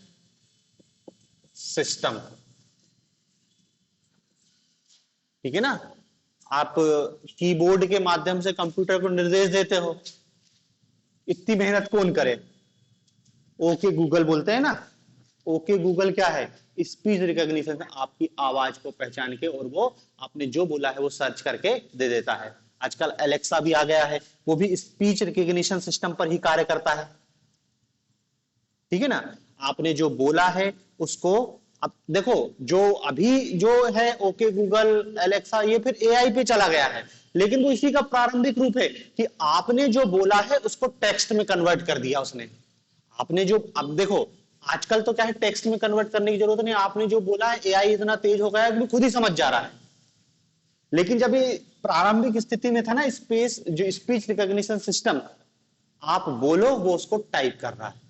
system, ठीक है ना। आप कीबोर्ड के माध्यम से कंप्यूटर को निर्देश देते हो, इतनी मेहनत कौन करे। ओके गूगल बोलते हैं ना, ओके गूगल क्या है, स्पीच रिकॉग्निशन, आपकी आवाज को पहचान के और वो आपने जो बोला है वो सर्च करके दे देता है। आजकल एलेक्सा भी आ गया है, वो भी स्पीच रिकॉग्निशन सिस्टम पर ही कार्य करता है, ठीक है ना। आपने जो बोला है उसको, अब देखो जो अभी जो है ओके गूगल एलेक्सा, ये फिर एआई पे चला गया है, लेकिन वो इसी का प्रारंभिक रूप है कि आपने जो बोला है उसको टेक्स्ट में कन्वर्ट कर दिया उसने। आपने जो, अब देखो आजकल तो क्या है, टेक्स्ट में कन्वर्ट करने की जरूरत नहीं, आपने जो बोला है एआई इतना तेज हो गया है कि खुद ही समझ जा रहा है। लेकिन जब ये प्रारंभिक स्थिति में था ना, स्पेस जो स्पीच रिकॉग्निशन सिस्टम, आप बोलो वो उसको टाइप कर रहा है,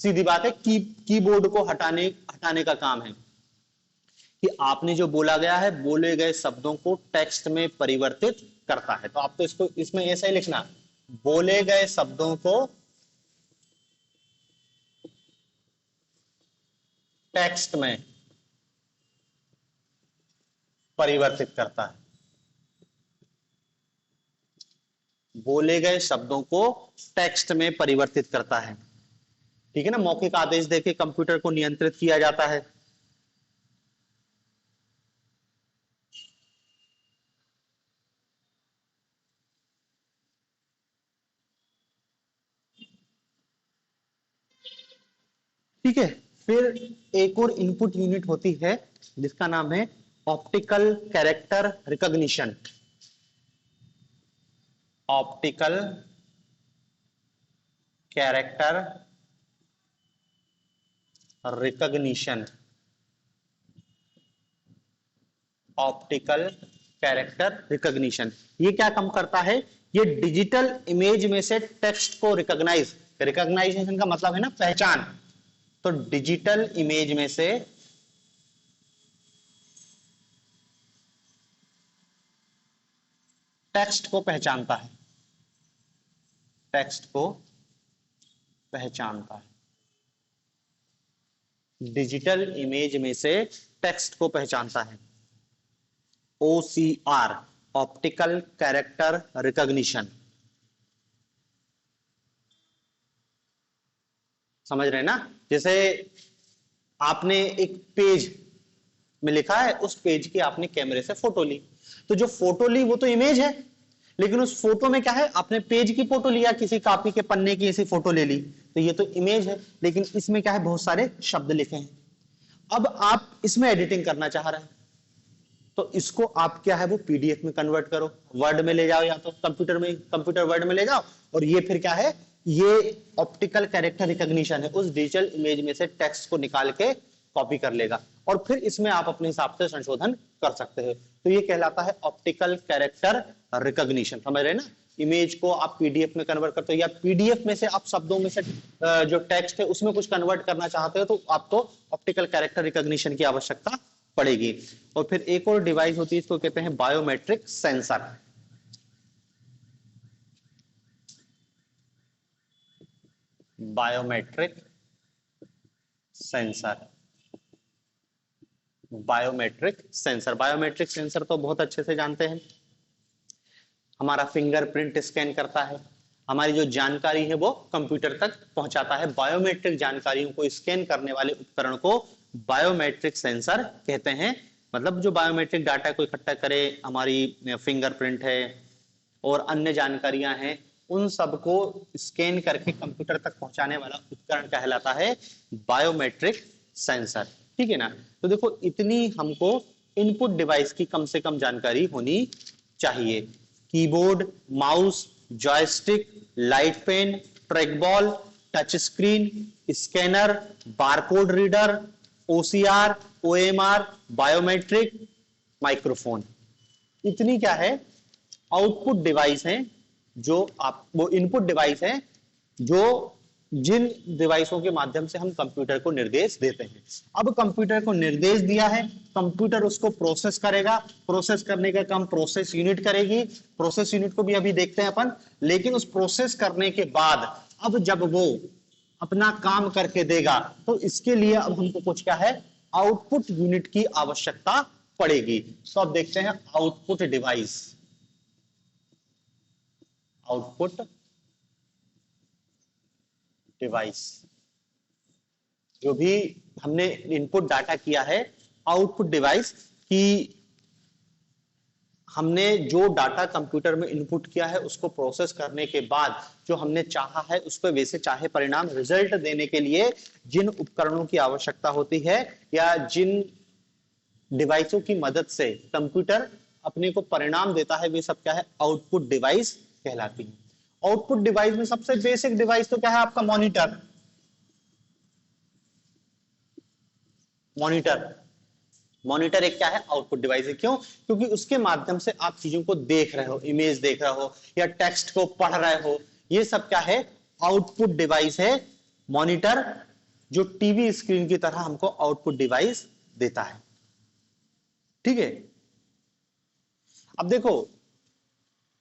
सीधी बात है। कीबोर्ड को हटाने का काम है कि आपने जो बोला गया है, बोले गए शब्दों को टेक्स्ट में परिवर्तित करता है। तो आप तो इसको इसमें ऐसा ही लिखना, बोले गए शब्दों को टेक्स्ट में परिवर्तित करता है, बोले गए शब्दों को टेक्स्ट में परिवर्तित करता है, ठीक है ना। मौखिक आदेश देके कंप्यूटर को नियंत्रित किया जाता है। ठीक है। फिर एक और इनपुट यूनिट होती है जिसका नाम है optical character recognition, optical character recognition, optical character recognition. ये क्या काम करता है, ये डिजिटल इमेज में से टेक्स्ट को रिकॉग्नाइजेशन का मतलब है ना पहचान, तो डिजिटल इमेज में से टेक्स्ट को पहचानता है, टेक्स्ट को पहचानता है, डिजिटल इमेज में से टेक्स्ट को पहचानता है। OCR, ऑप्टिकल कैरेक्टर रिकॉग्निशन, समझ रहे हैं ना। जैसे आपने एक पेज में लिखा है, उस पेज की आपने कैमरे से फोटो ली, तो जो फोटो ली वो तो इमेज है, लेकिन उस फोटो में क्या है, आपने पेज की फोटो लिया, किसी कॉपी के पन्ने की ऐसी फोटो ले ली, तो ये तो इमेज है, लेकिन इसमें क्या है, बहुत सारे शब्द लिखे हैं। अब आप इसमें एडिटिंग करना चाह रहे हैं, तो इसको आप क्या है वो पीडीएफ में कन्वर्ट करो, वर्ड में ले जाओ, या तो कंप्यूटर वर्ड में ले जाओ, और ये फिर क्या है, ये ऑप्टिकल कैरेक्टर रिकॉग्निशन है, उस डिजिटल इमेज में से टेक्स्ट को निकाल के कॉपी कर लेगा, और फिर इसमें आप अपने हिसाब से संशोधन कर सकते हो। तो ये कहलाता है ऑप्टिकल कैरेक्टर रिकॉग्निशन, समझ रहे हैं ना। इमेज को आप पीडीएफ में कन्वर्ट करते हो, या पीडीएफ में से आप शब्दों में से जो टेक्स्ट है उसमें कुछ कन्वर्ट करना चाहते हो, तो आपको ऑप्टिकल कैरेक्टर रिकॉग्निशन की आवश्यकता पड़ेगी। और फिर एक और डिवाइस होती है, इसको कहते हैं biometric sensor, biometric sensor, biometric sensor. Biometric sensor तो बहुत अच्छे से जानते हैं, हमारा फिंगरप्रिंट स्कैन करता है, हमारी जो जानकारी है वो कंप्यूटर तक पहुंचाता है। बायोमेट्रिक जानकारियों को स्कैन करने वाले उपकरण को बायोमेट्रिक सेंसर कहते हैं। मतलब जो बायोमेट्रिक डाटा को इकट्ठा करे, हमारी फिंगरप्रिंट है और अन्य जानकारियां हैं, उन सबको स्कैन करके कंप्यूटर तक पहुंचाने वाला उपकरण कहलाता है बायोमेट्रिक सेंसर, ठीक है ना। तो देखो इतनी हमको इनपुट डिवाइस की कम से कम जानकारी होनी चाहिए। Keyboard, mouse, joystick, light pen, trackball, touch screen, scanner, barcode reader, OCR, OMR, biometric, microphone, इतनी क्या है आउटपुट डिवाइस है, जो आप वो इनपुट डिवाइस है जो जिन डिवाइसों के माध्यम से हम कंप्यूटर को निर्देश देते हैं। अब कंप्यूटर को निर्देश दिया है, कंप्यूटर उसको प्रोसेस करेगा, प्रोसेस करने का काम प्रोसेस यूनिट करेगी, प्रोसेस यूनिट को भी अभी देखते हैं अपन। लेकिन उस प्रोसेस करने के बाद अब जब वो अपना काम करके देगा तो इसके लिए अब हमको कुछ क्या है, आउटपुट यूनिट की आवश्यकता पड़ेगी। तो अब देखते हैं आउटपुट डिवाइस, आउटपुट डिवाइस, जो भी हमने इनपुट डाटा किया है, आउटपुट डिवाइस की हमने जो डाटा कंप्यूटर में इनपुट किया है उसको प्रोसेस करने के बाद जो हमने चाहा है उस पर वैसे चाहे परिणाम रिजल्ट देने के लिए जिन उपकरणों की आवश्यकता होती है या जिन डिवाइसों की मदद से कंप्यूटर अपने को परिणाम देता है, वे सब क्या है, आउटपुट डिवाइस कहलाती है। आउटपुट डिवाइस में सबसे बेसिक डिवाइस तो क्या है आपका, मॉनिटर। मॉनिटर मॉनिटर एक क्या है, आउटपुट डिवाइस है। क्यों? क्योंकि उसके माध्यम से आप चीजों को देख रहे हो, इमेज देख रहे हो या टेक्स्ट को पढ़ रहे हो, ये सब क्या है, आउटपुट डिवाइस है। मॉनिटर जो टीवी स्क्रीन की तरह हमको आउटपुट डिवाइस देता है। ठीक है, अब देखो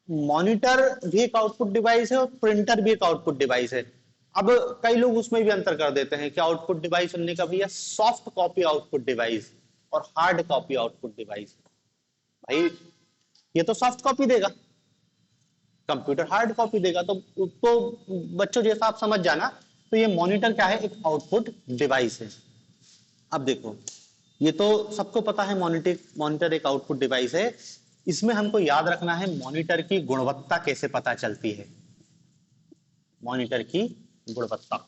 मॉनिटर भी एक आउटपुट डिवाइस है और प्रिंटर भी एक आउटपुट डिवाइस है। अब कई लोग उसमें भी अंतर कर देते हैं कि आउटपुट डिवाइस हमने कहा भैया सॉफ्ट कॉपी आउटपुट डिवाइस और हार्ड कॉपी आउटपुट डिवाइस। भाई ये तो सॉफ्ट कॉपी देगा, कंप्यूटर हार्ड कॉपी देगा। तो बच्चों जैसा आप समझ जाना, तो ये मॉनिटर क्या है, एक आउटपुट डिवाइस है। अब देखो ये तो सबको पता है, मॉनिटर एक आउटपुट डिवाइस है। इसमें हमको याद रखना है मॉनिटर की गुणवत्ता कैसे पता चलती है। मॉनिटर की गुणवत्ता,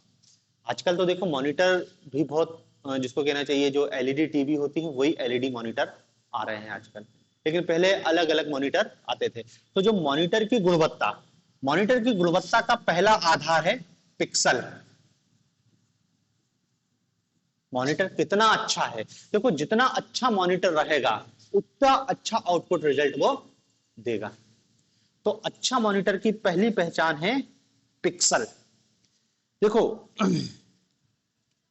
आजकल तो देखो मॉनिटर भी बहुत, जिसको कहना चाहिए जो एलईडी टीवी होती है वही एलईडी मॉनिटर आ रहे हैं आजकल, लेकिन पहले अलग अलग मॉनिटर आते थे। तो जो मॉनिटर की गुणवत्ता, मॉनिटर की गुणवत्ता का पहला आधार है पिक्सल। मॉनिटर कितना अच्छा है, देखो जितना अच्छा मॉनिटर रहेगा उतना अच्छा आउटपुट रिजल्ट वो देगा। तो अच्छा मॉनिटर की पहली पहचान है पिक्सल। देखो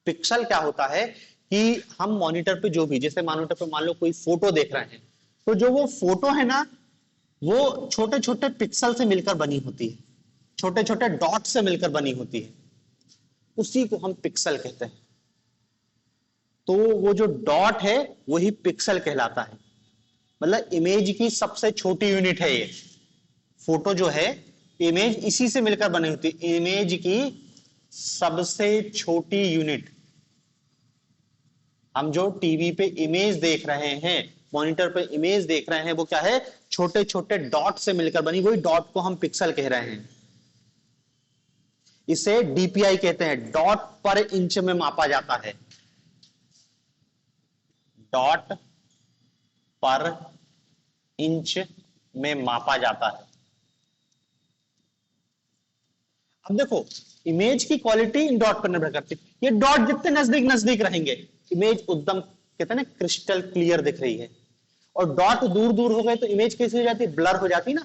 पिक्सल क्या होता है कि हम मॉनिटर पे जो भी, जैसे मॉनिटर पे मान लो कोई फोटो देख रहे हैं, तो जो वो फोटो है ना, वो छोटे छोटे पिक्सल से मिलकर बनी होती है, छोटे छोटे डॉट से मिलकर बनी होती है, उसी को हम पिक्सल कहते हैं। तो वो जो डॉट है वही पिक्सल कहलाता है। मतलब इमेज की सबसे छोटी यूनिट है ये। फोटो जो है, इमेज इसी से मिलकर बनी होती है, इमेज की सबसे छोटी यूनिट। हम जो टीवी पे इमेज देख रहे हैं, मॉनिटर पे इमेज देख रहे हैं, वो क्या है, छोटे छोटे डॉट से मिलकर बनी, वही डॉट को हम पिक्सल कह रहे हैं। इसे डीपीआई कहते हैं, डॉट पर इंच में मापा जाता है, डॉट पर इंच में मापा जाता है। अब देखो इमेज की क्वालिटी इन डॉट पर निर्भर करती है। ये डॉट जितने नजदीक नजदीक रहेंगे, इमेज एकदम कहते हैं ना क्रिस्टल क्लियर दिख रही है, और डॉट दूर दूर हो गए तो इमेज कैसी हो जाती है, ब्लर हो जाती है ना।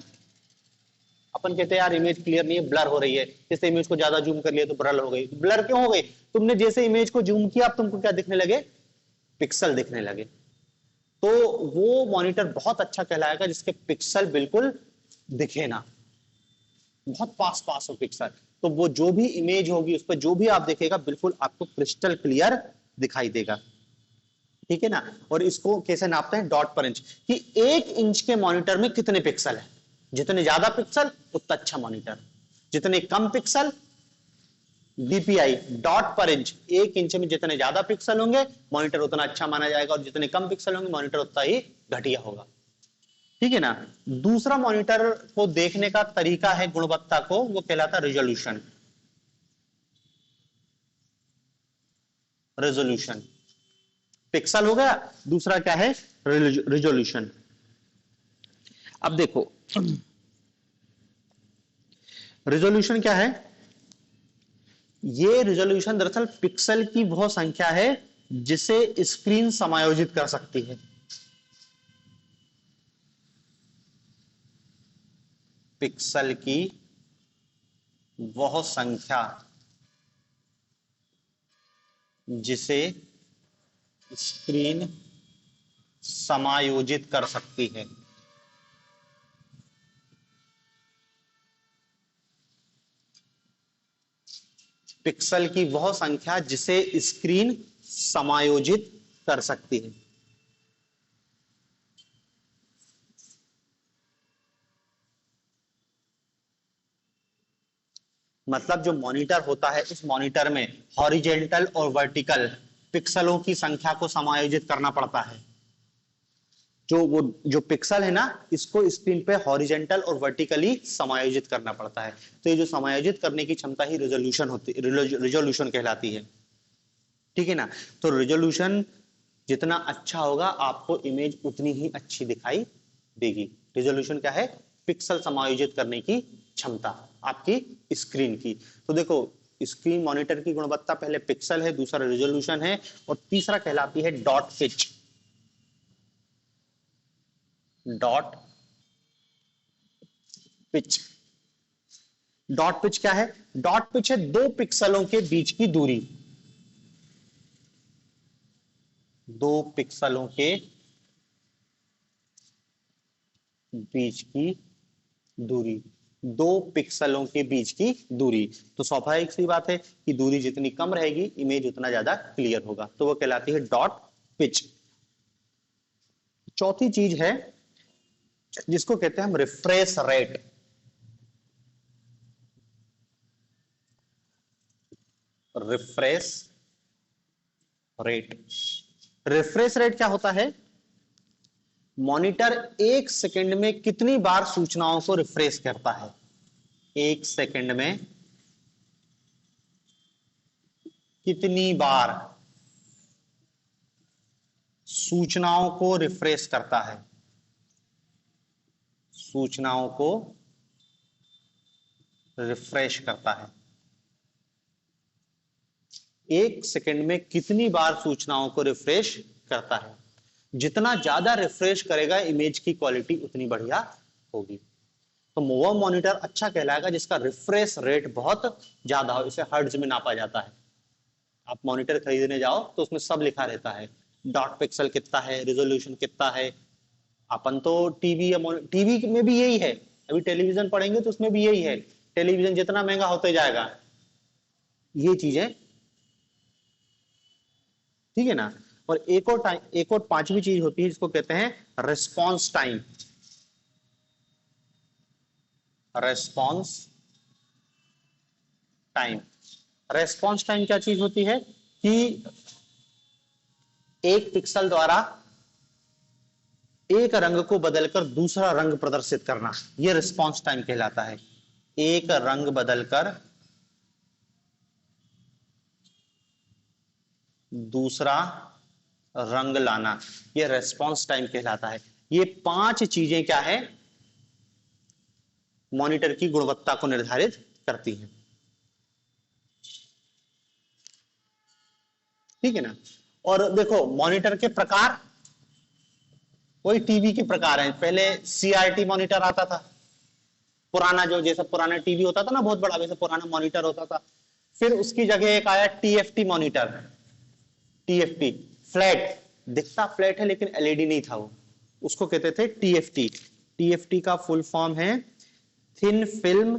अपन कहते हैं यार इमेज क्लियर नहीं है, ब्लर हो रही है। जैसे इमेज को ज्यादा जूम कर लिया तो ब्लर हो गई। ब्लर क्यों हो गई? तुमने जैसे इमेज को जूम किया, अब तुमको क्या दिखने लगे, पिक्सल दिखने लगे। तो वो मॉनिटर बहुत अच्छा कहलाएगा जिसके पिक्सल बिल्कुल दिखे ना, बहुत पास पास हो पिक्सल। तो वो जो भी इमेज होगी उस पर जो भी आप देखेगा बिल्कुल आपको क्रिस्टल क्लियर दिखाई देगा। ठीक है ना। और इसको कैसे नापते हैं, डॉट पर इंच, कि 1 इंच के मॉनिटर में कितने पिक्सल है। जितने ज्यादा पिक्सल उतना अच्छा मॉनिटर, जितने कम पिक्सल डीपीआई, डॉट पर इंच। 1 इंच में जितने ज्यादा पिक्सल होंगे मॉनिटर उतना अच्छा माना जाएगा, और जितने कम पिक्सल होंगे मॉनिटर उतना ही घटिया होगा। ठीक है ना। दूसरा मॉनिटर को देखने का तरीका है गुणवत्ता को, वो कहलाता है रिजोल्यूशन। रेजोल्यूशन, पिक्सल हो गया, दूसरा क्या है, रिजोल्यूशन। अब देखो रिजोल्यूशन क्या है, ये रिजोल्यूशन दरअसल पिक्सल की वह संख्या है जिसे स्क्रीन समायोजित कर सकती है। पिक्सल की वह संख्या जिसे स्क्रीन समायोजित कर सकती है। पिक्सल की वह संख्या जिसे स्क्रीन समायोजित कर सकती है। मतलब जो मॉनिटर होता है, उस मॉनिटर में हॉरिजेंटल और वर्टिकल पिक्सलों की संख्या को समायोजित करना पड़ता है। जो पिक्सल है ना, इसको स्क्रीन पे हॉरिजेंटल और वर्टिकली समायोजित करना पड़ता है। तो ये जो समायोजित करने की क्षमता ही रिजोल्यूशन कहलाती है। ठीक है ना। तो रिजोल्यूशन जितना अच्छा होगा, आपको इमेज उतनी ही अच्छी दिखाई देगी। रिजोल्यूशन क्या है? पिक्सल समायोजित करने की क्षमता आपकी स्क्रीन की। तो देखो, स्क्रीन मॉनिटर की गुणवत्ता पहले पिक्सल है, दूसरा रिजोल्यूशन है, और तीसरा कहलाती है dot pitch. Dot pitch. Dot pitch क्या है? डॉट पिच है दो पिक्सलों के बीच की दूरी। दो पिक्सलों के बीच की दूरी। दो पिक्सलों के बीच की दूरी। तो स्वाभाविक सी बात है कि दूरी जितनी कम रहेगी, इमेज उतना ज्यादा क्लियर होगा। तो वो कहलाती है डॉट पिच। चौथी चीज है जिसको कहते हैं हम refresh rate. Refresh rate. Refresh rate क्या होता है? मॉनिटर एक सेकंड में कितनी बार सूचनाओं को रिफ्रेश करता है। एक सेकंड में कितनी बार सूचनाओं को रिफ्रेश करता है। सूचनाओं को रिफ्रेश करता है। एक सेकंड में कितनी बार सूचनाओं को रिफ्रेश करता है। जितना ज्यादा रिफ्रेश करेगा, इमेज की क्वालिटी उतनी बढ़िया होगी। तो वो मॉनिटर अच्छा कहलाएगा जिसका रिफ्रेश रेट बहुत ज्यादा हो। इसे हर्ट्ज में नापा जाता है। आप मॉनिटर खरीदने जाओ तो उसमें सब लिखा रहता है, डॉट पिक्सल कितना है, रिजोल्यूशन कितना है। अपन तो टीवी या टीवी में भी यही है। अभी टेलीविजन पढ़ेंगे तो उसमें भी यही है। टेलीविजन जितना महंगा होते जाएगा, ये चीजें। ठीक है ना। और एक और पांचवी चीज होती है जिसको कहते हैं response time. Response time. Response time क्या चीज होती है कि एक पिक्सल द्वारा एक रंग को बदलकर दूसरा रंग प्रदर्शित करना, यह रिस्पॉन्स टाइम कहलाता है। एक रंग बदलकर दूसरा रंग लाना, यह रेस्पॉन्स टाइम कहलाता है। ये पांच चीजें क्या है? मॉनिटर की गुणवत्ता को निर्धारित करती हैं। ठीक है ना। और देखो, मॉनिटर के प्रकार वही टीवी के प्रकार हैं। पहले सीआरटी मॉनिटर आता था, पुराना, जो जैसा पुराना टीवी होता था ना, बहुत बड़ा, वैसे पुराना मॉनिटर होता था। फिर उसकी जगह एक आया टीएफटी मॉनिटर। टीएफटी फ्लैट, दिखता फ्लैट है लेकिन एलईडी नहीं था वो, उसको कहते थे टीएफटी। टीएफटी का फुल फॉर्म है thin film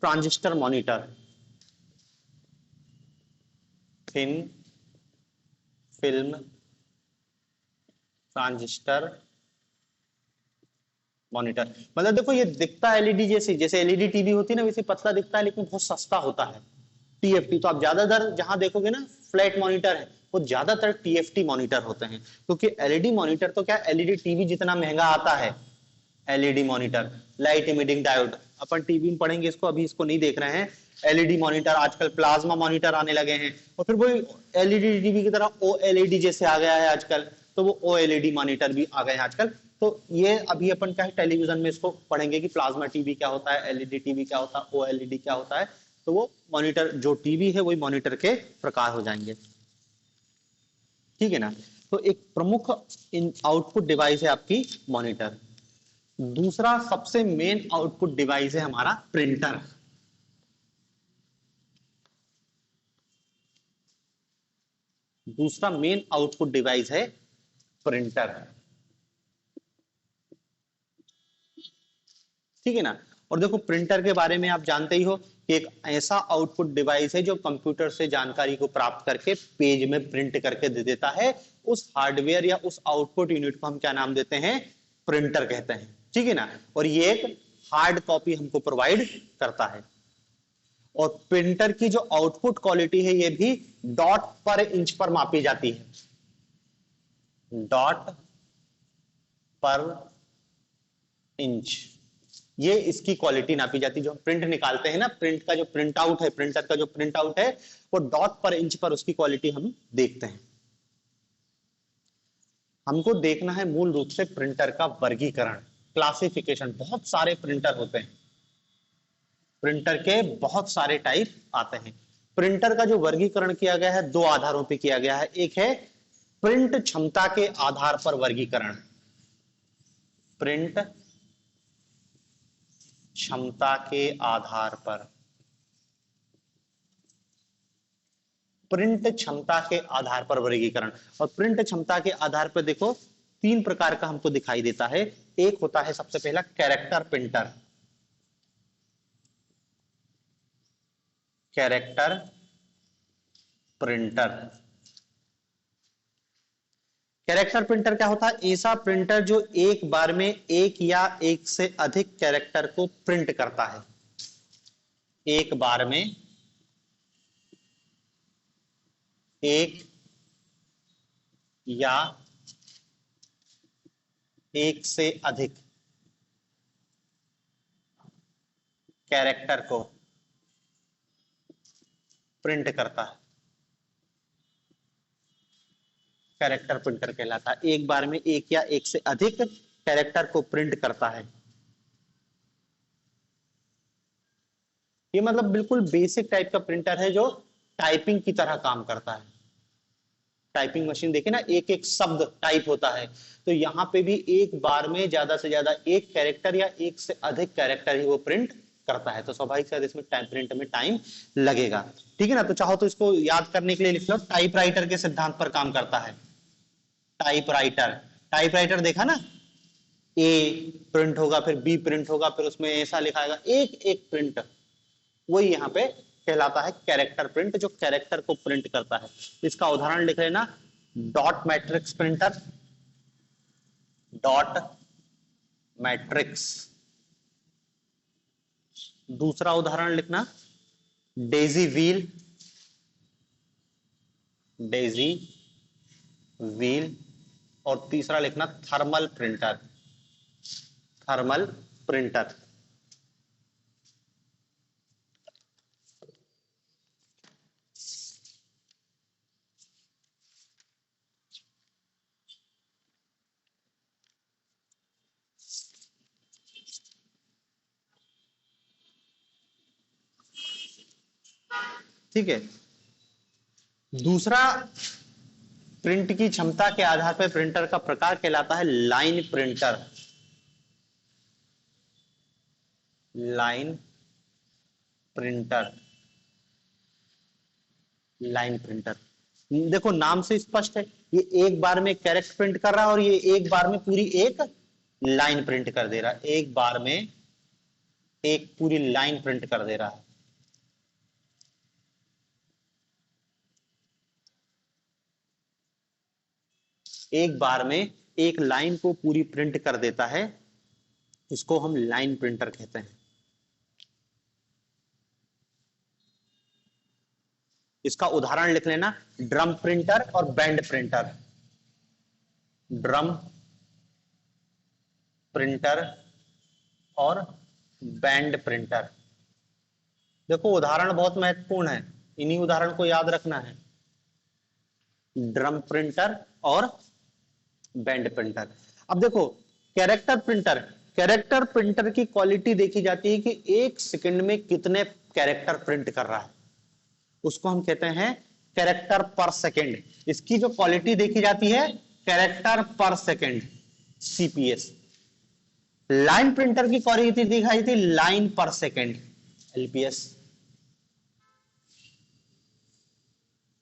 transistor monitor. Thin film transistor monitor. मतलब देखो, ये दिखता एलईडी जैसे, जैसे एलईडी टीवी होती है ना, वैसे पतला दिखता है लेकिन बहुत सस्ता होता है टीएफटी। तो आप ज्यादातर जहां देखोगे ना फ्लैट मॉनिटर है, वो ज्यादातर टीएफटी मॉनिटर होते हैं। क्योंकि एलईडी मॉनिटर तो क्या, एलईडी टीवी जितना महंगा आता है LED monitor, light emitting diode, अपन टीवी में पढ़ेंगे इसको, अभी इसको नहीं देख रहे हैं। एलईडी मॉनिटर, आजकल प्लाज्मा मॉनिटर आने लगे हैं, और फिर वही एलईडी टीवी की तरह ओएलईडी जैसे आ गया है आजकल, तो वो ओएलईडी मॉनिटर भी आ गए हैं आजकल। तो ये अभी अपन क्या है, टेलीविजन में इसको पढ़ेंगे कि प्लाज्मा टीवी क्या होता है, एलईडी टीवी क्या होता है, ओएलईडी क्या होता है। तो वो मॉनिटर, जो टीवी है वही मॉनिटर के प्रकार हो जाएंगे। ठीक है ना। तो एक प्रमुख इन आउटपुट डिवाइस है आपकी मॉनिटर। दूसरा सबसे मेन आउटपुट डिवाइस है हमारा प्रिंटर। दूसरा मेन आउटपुट डिवाइस है प्रिंटर। ठीक है ना। और देखो प्रिंटर के बारे में आप जानते ही हो कि एक ऐसा आउटपुट डिवाइस है जो कंप्यूटर से जानकारी को प्राप्त करके पेज में प्रिंट करके दे देता है। उस हार्डवेयर या उस आउटपुट यूनिट को हम क्या नाम देते हैं, प्रिंटर कहते हैं। ठीक है ना। और ये एक हार्ड कॉपी हमको प्रोवाइड करता है। और प्रिंटर की जो आउटपुट क्वालिटी है ये भी डॉट पर इंच पर मापी जाती है। डॉट पर इंच, ये इसकी क्वालिटी नापी जाती है। जो हम प्रिंट निकालते हैं ना, प्रिंट का जो प्रिंट आउट है, प्रिंटर का जो प्रिंट आउट है, वो डॉट पर इंच पर उसकी क्वालिटी हम देखते हैं। हमको देखना है मूल रूप से प्रिंटर का वर्गीकरण, क्लासिफिकेशन। बहुत सारे प्रिंटर होते हैं, प्रिंटर के बहुत सारे टाइप आते हैं। प्रिंटर का जो वर्गीकरण किया गया है दो आधारों पर किया गया है। एक है प्रिंट क्षमता के आधार पर वर्गीकरण, प्रिंट क्षमता के आधार पर, प्रिंट क्षमता के आधार पर वर्गीकरण। और प्रिंट क्षमता के आधार पर देखो तीन प्रकार का हमको दिखाई देता है। एक होता है सबसे पहला character printer, character printer. Character printer क्या होता है, ऐसा प्रिंटर जो एक बार में एक या एक से अधिक कैरेक्टर को प्रिंट करता है। एक बार में एक या एक से अधिक कैरेक्टर को प्रिंट करता है, कैरेक्टर प्रिंटर कहलाता है। एक बार में एक या एक से अधिक कैरेक्टर को प्रिंट करता है। ये मतलब बिल्कुल बेसिक टाइप का प्रिंटर है जो टाइपिंग की तरह काम करता है। टाइपिंग मशीन देखे ना, एक एक शब्द टाइप होता है, तो यहां पे भी एक बार में ज्यादा से ज्यादा एक कैरेक्टर या एक से अधिक कैरेक्टर ही वो प्रिंट करता है। तो स्वाभाविक से इसमें टाइप प्रिंट में टाइम लगेगा। ठीक है ना। तो चाहो तो इसको याद करने के लिए लिख लो, टाइपराइटर के सिद्धांत पर काम करता है। टाइपराइटर, टाइपराइटर देखा ना, ए प्रिंट होगा, फिर बी प्रिंट होगा, फिर उसमें ऐसा लिखाएगा, एक एक प्रिंट, वही यहाँ पे कहलाता है कैरेक्टर प्रिंट, जो कैरेक्टर को प्रिंट करता है। इसका उदाहरण लिख लेना, dot matrix printer, dot matrix. दूसरा उदाहरण लिखना डेजी व्हील, डेजी व्हील। और तीसरा लिखना थर्मल प्रिंटर, थर्मल प्रिंटर। ठीक है। दूसरा प्रिंट की क्षमता के आधार पर प्रिंटर का प्रकार कहलाता है line printer, line printer, line printer. देखो नाम से स्पष्ट है, ये एक बार में कैरेक्टर प्रिंट कर रहा है और ये एक बार में पूरी एक लाइन प्रिंट कर दे रहा है। एक बार में एक पूरी लाइन प्रिंट कर दे रहा है। एक बार में एक लाइन को पूरी प्रिंट कर देता है, इसको हम लाइन प्रिंटर कहते हैं। इसका उदाहरण लिख लेना, ड्रम प्रिंटर और बैंड प्रिंटर, ड्रम प्रिंटर और बैंड प्रिंटर। देखो उदाहरण बहुत महत्वपूर्ण है, इन्हीं उदाहरण को याद रखना है, ड्रम प्रिंटर और बैंड प्रिंटर। अब देखो कैरेक्टर प्रिंटर, कैरेक्टर प्रिंटर की क्वालिटी देखी जाती है कि एक सेकंड में कितने कैरेक्टर प्रिंट कर रहा है, उसको हम कहते हैं कैरेक्टर पर सेकंड। इसकी जो क्वालिटी देखी जाती है कैरेक्टर पर सेकंड, सीपीएस। लाइन प्रिंटर की क्वालिटी दिखाई थी लाइन पर सेकंड, एलपीएस।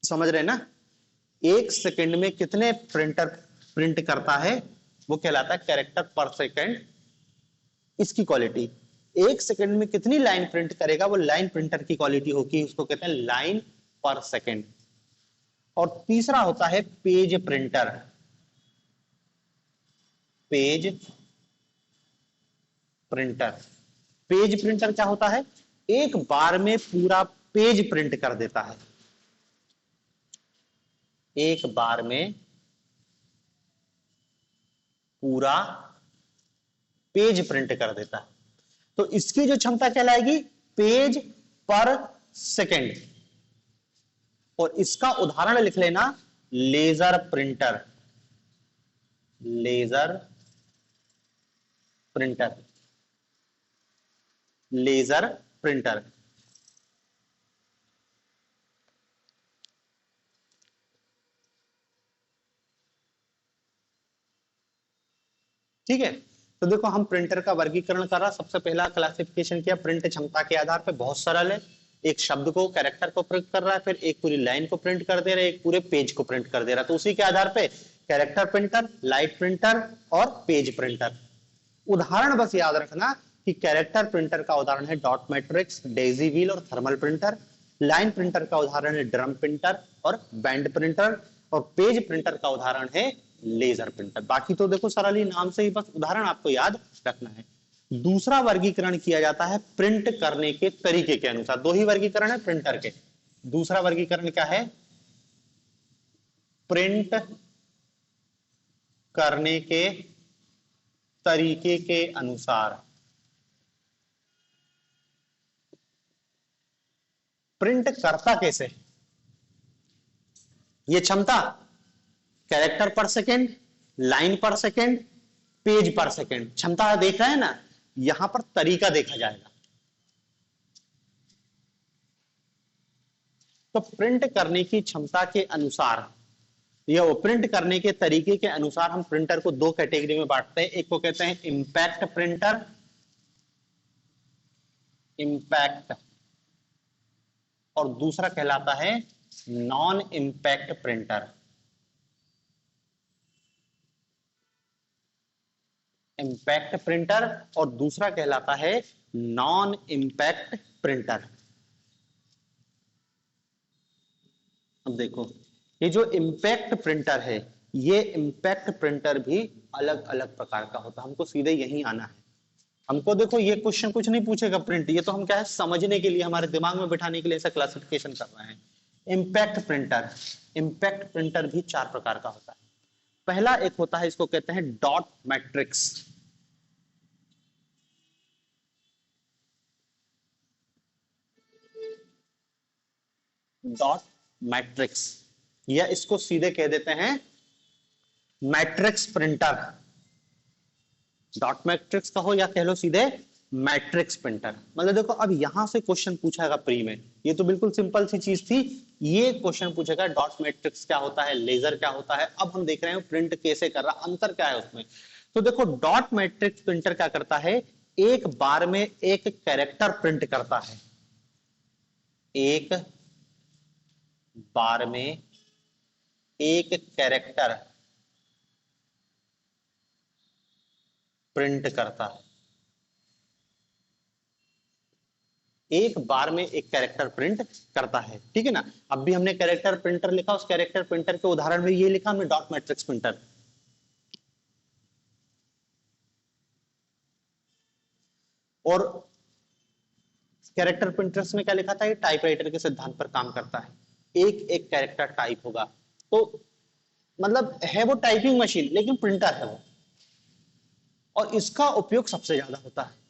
समझ रहे ना, एक सेकंड में कितने प्रिंटर प्रिंट करता है वो कहलाता है कैरेक्टर पर सेकंड। इसकी क्वालिटी एक सेकंड में कितनी लाइन प्रिंट करेगा वो लाइन प्रिंटर की क्वालिटी होगी, उसको कहते हैं लाइन पर सेकंड। और तीसरा होता है page printer. Page printer, page printer क्या होता है, एक बार में पूरा पेज प्रिंट कर देता है, एक बार में पूरा पेज प्रिंट कर देता है। तो इसकी जो क्षमता कहलाएगी पेज पर सेकंड। और इसका उदाहरण लिख लेना laser printer, laser printer, laser printer. ठीक है, तो देखो हम प्रिंटर का वर्गीकरण कर रहा, सबसे पहला क्लासिफिकेशन किया प्रिंट क्षमता के आधार पे, बहुत सरल है। एक शब्द को कैरेक्टर को प्रिंट कर रहा है, फिर एक पूरी लाइन को प्रिंट कर दे रहा है, एक पूरे पेज को प्रिंट कर दे रहा है। तो उसी के आधार पे कैरेक्टर प्रिंटर, लाइट प्रिंटर और पेज प्रिंटर। उदाहरण बस याद रखना कि कैरेक्टर प्रिंटर का उदाहरण है डॉट मैट्रिक्स, डेजी व्हील और थर्मल प्रिंटर। लाइन प्रिंटर का उदाहरण है ड्रम प्रिंटर और बैंड प्रिंटर। और पेज प्रिंटर का उदाहरण है लेजर प्रिंटर। बाकी तो देखो सरल ही, नाम से ही बस उदाहरण आपको याद रखना है। दूसरा वर्गीकरण किया जाता है प्रिंट करने के तरीके के अनुसार। दो ही वर्गीकरण है प्रिंटर के। दूसरा वर्गीकरण क्या है, प्रिंट करने के तरीके के अनुसार। प्रिंट करता कैसे, ये क्षमता कैरेक्टर पर सेकेंड, लाइन पर सेकेंड, पेज पर सेकेंड, क्षमता देख रहे हैं ना, यहां पर तरीका देखा जाएगा। तो प्रिंट करने की क्षमता के अनुसार या वो प्रिंट करने के तरीके के अनुसार हम प्रिंटर को दो कैटेगरी में बांटते हैं। एक को कहते हैं इंपैक्ट प्रिंटर, इंपैक्ट, और दूसरा कहलाता है non impact printer. Impact printer और दूसरा कहलाता है नॉन इंपैक्ट प्रिंटर। अब देखो ये जो इंपैक्ट प्रिंटर है, ये इंपैक्ट प्रिंटर भी अलग अलग प्रकार का होता है। हमको सीधे यही आना है। हमको देखो ये क्वेश्चन कुछ नहीं पूछेगा प्रिंट, ये तो हम क्या है समझने के लिए, हमारे दिमाग में बिठाने के लिए ऐसा क्लासिफिकेशन कर रहे हैं। इंपैक्ट प्रिंटर, इंपैक्ट प्रिंटर भी चार प्रकार का होता है। पहला एक होता है, इसको कहते हैं डॉट मैट्रिक्स। डॉट मैट्रिक्स, या इसको सीधे कह देते हैं मैट्रिक्स प्रिंटर। डॉट मैट्रिक्स कहो या कह लो सीधे मैट्रिक्स प्रिंटर। मतलब देखो अब यहां से क्वेश्चन पूछेगा प्री में, ये तो बिल्कुल सिंपल सी चीज थी। ये क्वेश्चन पूछेगा डॉट मैट्रिक्स क्या होता है, लेजर क्या होता है। अब हम देख रहे हैं प्रिंट कैसे कर रहा, अंतर क्या है उसमें। तो देखो डॉट मैट्रिक्स प्रिंटर क्या करता है, एक बार में एक कैरेक्टर प्रिंट करता है, एक बार में एक कैरेक्टर प्रिंट करता है, एक बार में एक कैरेक्टर प्रिंट करता है। ठीक है ना, अब भी हमने कैरेक्टर प्रिंटर लिखा, उस कैरेक्टर प्रिंटर के उदाहरण में ये लिखा हमने डॉट मैट्रिक्स प्रिंटर। और कैरेक्टर प्रिंटर्स में क्या लिखा था, ये टाइपराइटर के सिद्धांत पर काम करता है, एक एक कैरेक्टर टाइप होगा। तो मतलब है वो टाइपिंग मशीन लेकिन प्रिंटर है वो, और इसका उपयोग सबसे ज्यादा होता है।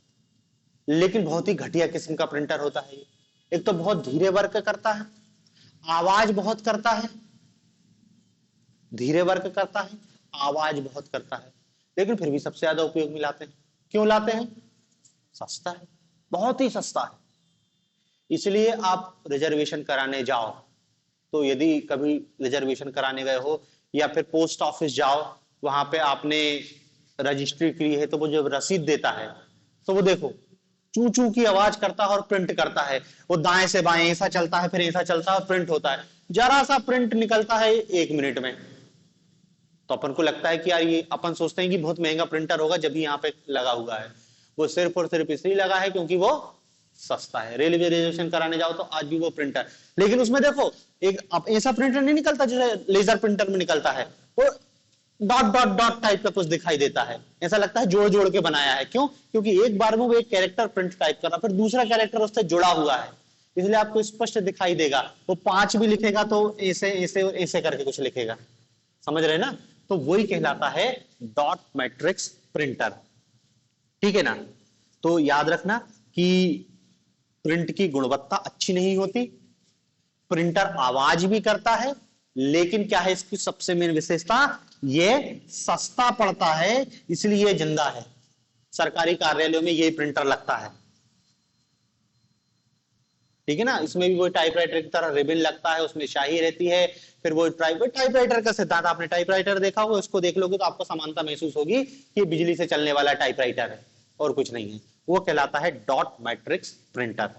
लेकिन बहुत ही घटिया किस्म का प्रिंटर होता है ये। एक तो बहुत धीरे वर्क करता है, आवाज बहुत करता है, धीरे वर्क करता है, आवाज बहुत करता है, लेकिन फिर भी सबसे ज्यादा उपयोग में लाते हैं। क्यों लाते हैं, सस्ता है, बहुत ही सस्ता है। इसलिए आप रिजर्वेशन कराने जाओ तो यदि कभी रिजर्वेशन कराने गए हो या फिर पोस्ट ऑफिस जाओ, वहां पे आपने रजिस्ट्री की है, तो वो जब रसीद देता है तो वो देखो चू चू की आवाज करता है और प्रिंट करता है। वो दाएं से बाएं ऐसा चलता है, फिर ऐसा चलता है और प्रिंट होता है। जरा सा प्रिंट निकलता है 1 मिनट में। तो अपन को लगता है कि यार ये, अपन सोचते हैं कि बहुत महंगा प्रिंटर होगा जब भी यहाँ पे लगा हुआ है। वो सिर्फ और सिर्फ इसलिए लगा है क्योंकि वो सस्ता है। रेलवे रिजर्वेशन कराने जाओ तो आज भी वो प्रिंटर, लेकिन उसमें देखो एक अब ऐसा प्रिंटर नहीं निकलता जैसे लेजर प्रिंटर में निकलता है। वो डॉट डॉट डॉट टाइप का कुछ दिखाई देता है, ऐसा लगता है जोड़ जोड़ के बनाया है। क्यों? क्योंकि एक बार में वो एक कैरेक्टर प्रिंट टाइप कर रहा, फिर दूसरा कैरेक्टर उससे जुड़ा हुआ है, इसलिए आपको स्पष्ट दिखाई देगा। वो 5 भी लिखेगा तो ऐसे ऐसे और ऐसे करके कुछ लिखेगा, समझ रहे ना? तो वही कहलाता है डॉट मैट्रिक्स प्रिंटर। ठीक है ना? तो याद रखना कि प्रिंट की गुणवत्ता अच्छी नहीं होती, प्रिंटर आवाज भी करता है, लेकिन क्या है इसकी सबसे मेन विशेषता, ये सस्ता पड़ता है, इसलिए ये जिंदा है। सरकारी कार्यालयों में ये प्रिंटर लगता है। ठीक है ना? इसमें भी वो टाइपराइटर की तरह रिबन लगता है, उसमें स्याही रहती है। फिर वो टाइपराइटर का सिद्धांत, आपने टाइपराइटर देखा होगा, उसको देख लोगे तो आपको समानता महसूस होगी कि बिजली से चलने वाला टाइपराइटर है और कुछ नहीं है। वो कहलाता है डॉट मैट्रिक्स प्रिंटर।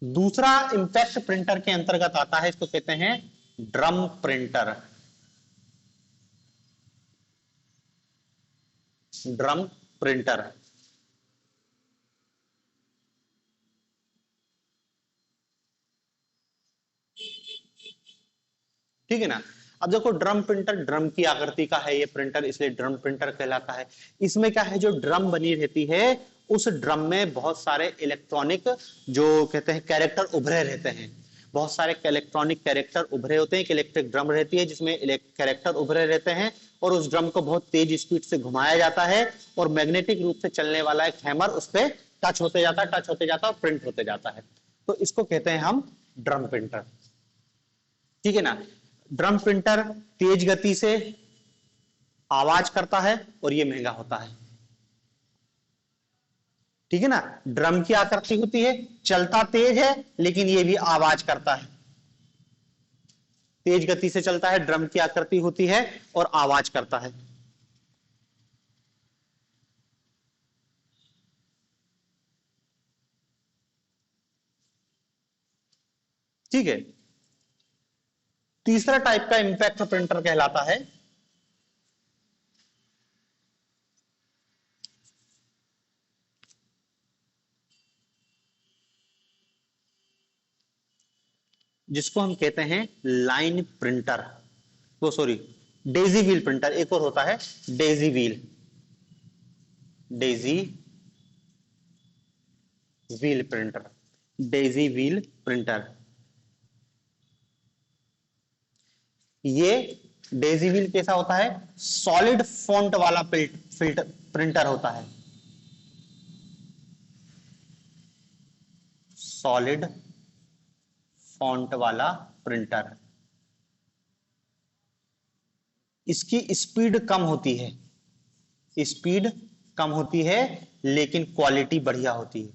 दूसरा इंपैक्ट प्रिंटर के अंतर्गत आता है, इसको कहते हैं ड्रम प्रिंटर। ड्रम प्रिंटर, ठीक है ना? अब देखो ड्रम प्रिंटर ड्रम की आकृति का है ये प्रिंटर, इसलिए ड्रम प्रिंटर कहलाता है। इसमें क्या है, जो ड्रम बनी रहती है उस ड्रम में बहुत सारे इलेक्ट्रॉनिक जो कहते हैं कैरेक्टर उभरे रहते हैं। बहुत सारे इलेक्ट्रॉनिक कैरेक्टर उभरे होते हैं। एक इलेक्ट्रिक ड्रम रहती है जिसमें कैरेक्टर उभरे रहते हैं, और उस ड्रम को बहुत तेज स्पीड से घुमाया जाता है, और मैग्नेटिक रूप से चलने वाला एक हैमर उस पर टच होते जाता है, टच होते जाता है और प्रिंट होते जाता है। तो इसको कहते हैं हम ड्रम प्रिंटर। ठीक है ना? ड्रम प्रिंटर तेज गति से आवाज करता है और ये महंगा होता है। ठीक है ना? ड्रम की आकृति होती है, चलता तेज है, लेकिन ये भी आवाज करता है। तेज गति से चलता है, ड्रम की आकृति होती है और आवाज करता है। ठीक है? तीसरा टाइप का इंपैक्ट प्रिंटर कहलाता है जिसको हम कहते हैं लाइन प्रिंटर। वो सॉरी, डेजी व्हील प्रिंटर। एक और होता है Daisy wheel, Daisy wheel printer, Daisy wheel printer. ये डेजी व्हील कैसा होता है, सॉलिड फॉन्ट वाला फिल्टर प्रिंटर होता है। सॉलिड फॉन्ट वाला प्रिंटर। इसकी स्पीड कम होती है, स्पीड कम होती है, लेकिन क्वालिटी बढ़िया होती है।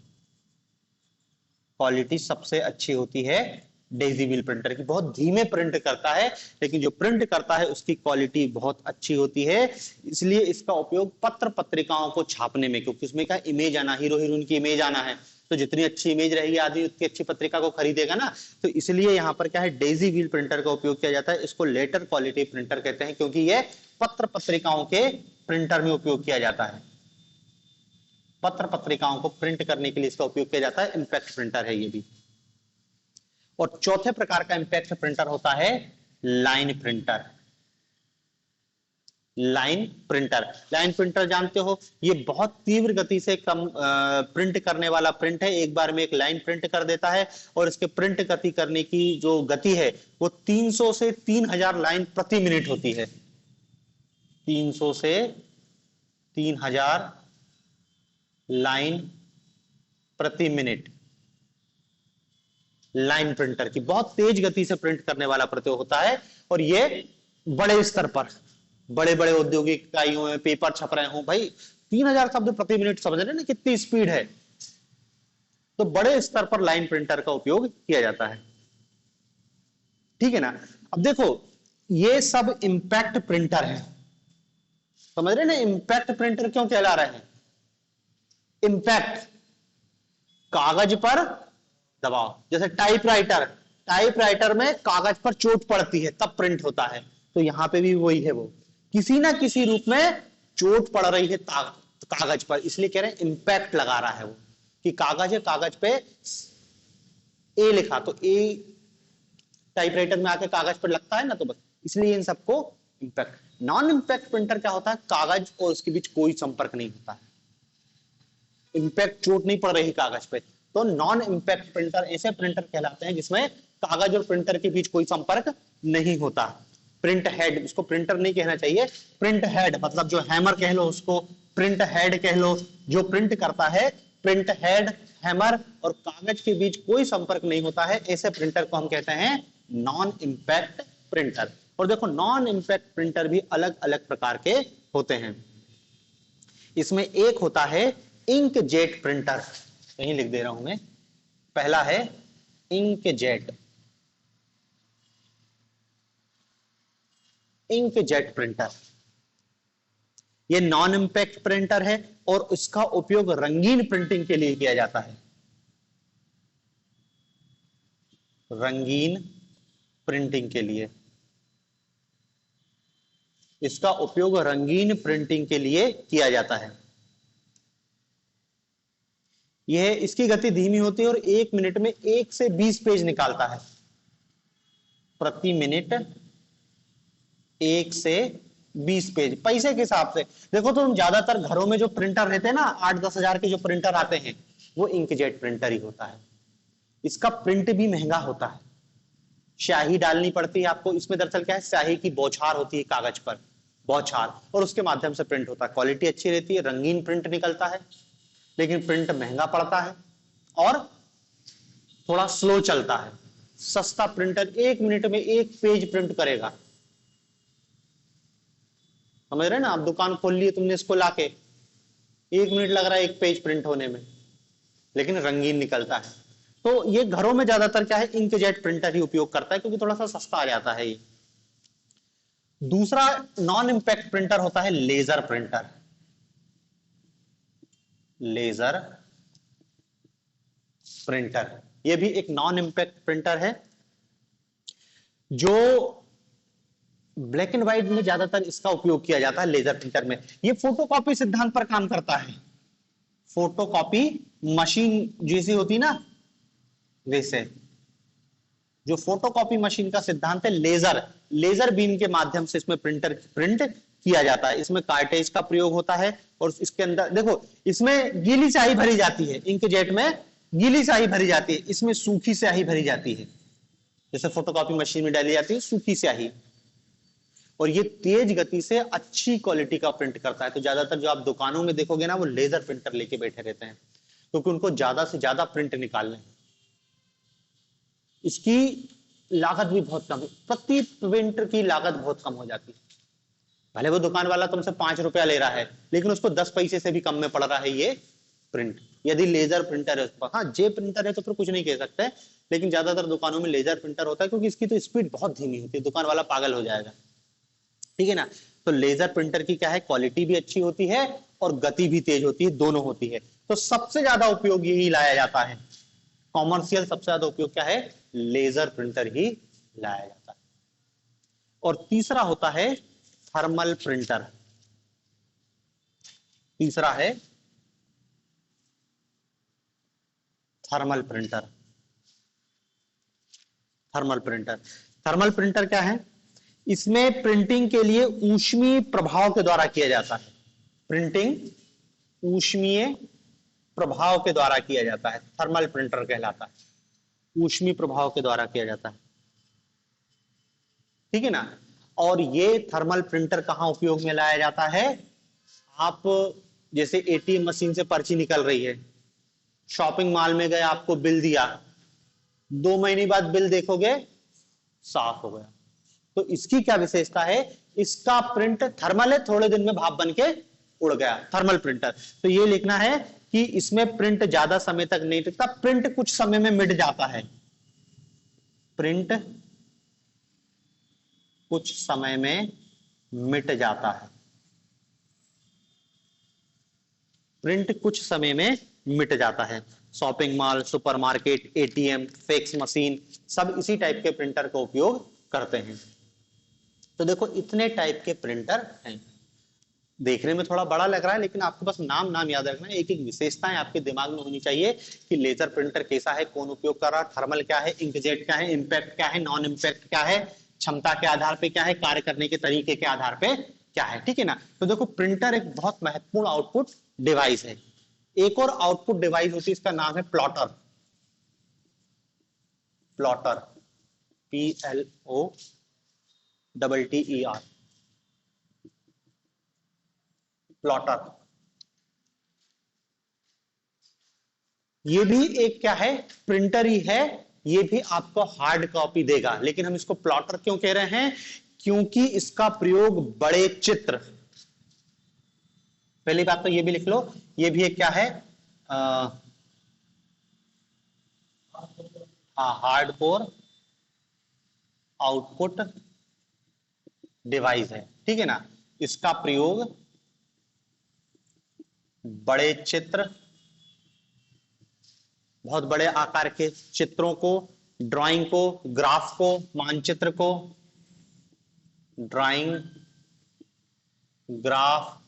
क्वालिटी सबसे अच्छी होती है डेजी व्हील प्रिंटर की। बहुत धीमे प्रिंट करता है, लेकिन जो प्रिंट करता है उसकी क्वालिटी बहुत अच्छी होती है। इसलिए इसका उपयोग पत्र पत्रिकाओं को छापने में, क्योंकि उसमें क्या इमेज आना, हीरो हीरोइन की इमेज आना है, तो जितनी अच्छी इमेज रहेगी आदमी उतनी अच्छी पत्रिका को खरीदेगा ना। तो इसलिए यहां पर क्या है, डेजी व्हील प्रिंटर का उपयोग किया जाता है। इसको लेटर क्वालिटी प्रिंटर कहते हैं, क्योंकि यह पत्र पत्रिकाओं के प्रिंटर में उपयोग किया जाता है। पत्र पत्रिकाओं को प्रिंट करने के लिए इसका उपयोग किया जाता है। इंपैक्ट प्रिंटर है ये भी। और चौथे प्रकार का इंपैक्ट प्रिंटर होता है line printer. Line printer, line printer जानते हो, ये बहुत तीव्र गति से कम प्रिंट करने वाला प्रिंट है। एक बार में एक लाइन प्रिंट कर देता है, और इसके प्रिंट गति करने की जो गति है वो 300 से 3000 लाइन प्रति मिनट होती है। 300 से 3000 लाइन प्रति मिनट लाइन प्रिंटर की बहुत तेज गति से प्रिंट करने वाला प्रयोग होता है। और ये बड़े स्तर पर, बड़े बड़े औद्योगिक इकाइयों में पेपर छप रहे हो भाई, 3000 शब्द प्रति मिनट, समझ रहे ना कितनी स्पीड है। तो बड़े स्तर पर लाइन प्रिंटर का उपयोग किया जाता है। ठीक है ना? अब देखो ये सब इंपैक्ट प्रिंटर है, समझ रहे ना? इंपैक्ट प्रिंटर क्यों कहला रहे हैं? इंपैक्ट, कागज पर दबाव, जैसे टाइपराइटर, टाइपराइटर में कागज पर चोट पड़ती है तब प्रिंट होता है, तो यहां पे भी वही है, वो किसी ना किसी रूप में चोट पड़ रही है कागज पर, इसलिए कह रहे हैं इंपैक्ट लगा रहा है वो, कि कागज है, कागज पे ए लिखा तो ए टाइपराइटर में आके कागज पर लगता है ना, तो बस इसलिए इन सबको इंपैक्ट। नॉन इंपैक्ट प्रिंटर क्या होता है, कागज और उसके बीच कोई संपर्क नहीं होता है, इंपैक्ट चोट नहीं पड़ रही कागज पे, तो नॉन इंपैक्ट प्रिंटर ऐसे प्रिंटर कहलाते हैं जिसमें कागज और प्रिंटर के बीच कोई संपर्क नहीं होता। प्रिंट हेड, उसको प्रिंटर नहीं कहना चाहिए, प्रिंट हेड मतलब जो हैमर कह लो उसको प्रिंट हेड कह लो, जो प्रिंट करता है, प्रिंट हेड, हैमर और कागज के बीच कोई संपर्क नहीं होता है, ऐसे प्रिंटर को हम कहते हैं नॉन इंपैक्ट प्रिंटर। और देखो नॉन इंपैक्ट प्रिंटर भी अलग अलग प्रकार के होते हैं, इसमें एक होता है इंक जेट प्रिंटर, कहीं लिख दे रहा हूं मैं, पहला है ink jet, ink jet printer, यह नॉन इंपैक्ट प्रिंटर है और इसका उपयोग रंगीन प्रिंटिंग के लिए किया जाता है, रंगीन प्रिंटिंग के लिए, इसका उपयोग रंगीन प्रिंटिंग के लिए किया जाता है। यह, इसकी गति धीमी होती है और 1 मिनट में 1 से 20 पेज निकालता है, प्रति मिनट 1 से 20 पेज, पैसे के हिसाब से देखो तो ज्यादातर घरों में जो प्रिंटर रहते हैं ना 8-10 हजार के जो प्रिंटर आते हैं वो इंकजेट प्रिंटर ही होता है। इसका प्रिंट भी महंगा होता है, स्याही डालनी पड़ती है आपको, इसमें दरअसल क्या है, स्याही की बौछार होती है कागज पर, बौछार, और उसके माध्यम से प्रिंट होता है, क्वालिटी अच्छी रहती है, रंगीन प्रिंट निकलता है, लेकिन प्रिंट महंगा पड़ता है और थोड़ा स्लो चलता है। सस्ता प्रिंटर 1 मिनट में 1 पेज प्रिंट करेगा, समझ रहे ना, आप दुकान खोल लिए तुमने इसको लाके, 1 मिनट लग रहा है 1 पेज प्रिंट होने में, लेकिन रंगीन निकलता है। तो ये घरों में ज्यादातर क्या है, इंकजेट प्रिंटर ही उपयोग करता है क्योंकि थोड़ा सा सस्ता आ जाता है ये। दूसरा नॉन इंपैक्ट प्रिंटर होता है लेजर प्रिंटर, लेजर प्रिंटर, ये भी एक नॉन इंपैक्ट प्रिंटर है जो ब्लैक एंड व्हाइट में ज्यादातर इसका उपयोग किया जाता है लेजर प्रिंटर में। ये फोटोकॉपी सिद्धांत पर काम करता है, फोटोकॉपी मशीन जैसी होती ना, वैसे जो फोटोकॉपी मशीन का सिद्धांत है, लेजर, लेजर बीम के माध्यम से इसमें प्रिंट किया जाता है। इसमें कार्टेज का प्रयोग होता है और इसके अंदर देखो इसमें गीली स्याही भरी जाती है, इंकजेट में गीली स्याही भरी जाती है, इसमें सूखी स्याही भरी जाती है, जैसे फोटोकॉपी मशीन में डाली जाती है सूखी स्याही, और ये तेज गति से अच्छी क्वालिटी का प्रिंट करता है। तो ज्यादातर जो आप दुकानों में देखोगे ना वो लेजर प्रिंटर लेके बैठे रहते हैं क्योंकि उनको ज्यादा से ज्यादा प्रिंट निकालना है। इसकी लागत भी बहुत कम है, प्रति प्रिंट की लागत बहुत कम हो जाती है। भले वो दुकान वाला तुमसे 5 रुपया ले रहा है लेकिन उसको 10 पैसे से भी कम में पड़ रहा है ये प्रिंट, यदि लेजर प्रिंटर है उसके पास। हाँ जे प्रिंटर है तो फिर कुछ नहीं कह सकते, लेकिन ज्यादातर दुकानों में लेजर प्रिंटर होता है क्योंकि इसकी तो स्पीड बहुत धीमी होती है, दुकान वाला पागल हो जाएगा, ठीक है ना। तो लेजर प्रिंटर की क्या है, क्वालिटी भी अच्छी होती है और गति भी तेज होती है, दोनों होती है। तो सबसे ज्यादा उपयोग यही लाया जाता है, कॉमर्शियल सबसे ज्यादा उपयोग क्या है, लेजर प्रिंटर ही लाया जाता है। और तीसरा होता है थर्मल प्रिंटर, तीसरा है thermal printer. Thermal printer, thermal printer क्या है, इसमें प्रिंटिंग के लिए ऊष्मीय प्रभाव के द्वारा किया जाता है, प्रिंटिंग ऊष्मीय प्रभाव के द्वारा किया जाता है, थर्मल प्रिंटर कहलाता है, ऊष्मीय प्रभाव के द्वारा किया जाता है, ठीक है ना। और ये थर्मल प्रिंटर कहां उपयोग में लाया जाता है, आप जैसे एटीएम मशीन से पर्ची निकल रही है, शॉपिंग मॉल में गए, आपको बिल दिया, 2 महीने बाद बिल देखोगे साफ हो गया, तो इसकी क्या विशेषता है, इसका प्रिंट थर्मल है, थोड़े दिन में भाप बन के उड़ गया, थर्मल प्रिंटर। तो ये लिखना है कि इसमें प्रिंट ज्यादा समय तक नहीं टिकता, प्रिंट कुछ समय में मिट जाता है, प्रिंट कुछ समय में मिट जाता है, प्रिंट कुछ समय में मिट जाता है। Shopping mall, supermarket, ATM, fax machine सब इसी टाइप के प्रिंटर का उपयोग करते हैं। तो देखो इतने टाइप के प्रिंटर हैं। देखने में थोड़ा बड़ा लग रहा है, लेकिन आपको बस नाम नाम याद रखना है। एक एक विशेषताएं आपके दिमाग में होनी चाहिए कि लेजर प्रिंटर कैसा है, कौन उपयोग कर रहा है, थर्मल क्या है, इंकजेट क्या है, इंपैक्ट क्या है, नॉन इंपैक्ट क्या है, क्षमता के आधार पे क्या है, कार्य करने के तरीके के आधार पे क्या है। ठीक है ना। तो देखो प्रिंटर एक बहुत महत्वपूर्ण आउटपुट डिवाइस है। एक और आउटपुट डिवाइस होती है, इसका नाम है प्लॉटर। Plotter, PLOTTER, plotter. ये भी एक क्या है, प्रिंटर ही है। ये भी आपको हार्ड कॉपी देगा, लेकिन हम इसको प्लॉटर क्यों कह रहे हैं? क्योंकि इसका प्रयोग बड़े चित्र, पहली बात तो ये भी लिख लो, ये भी एक क्या है, हार्डकोर आउटपुट डिवाइस है। ठीक है ना। इसका प्रयोग बड़े चित्र, बहुत बड़े आकार के चित्रों को, ड्राइंग को, ग्राफ को, मानचित्र को, ड्राइंग, ग्राफ,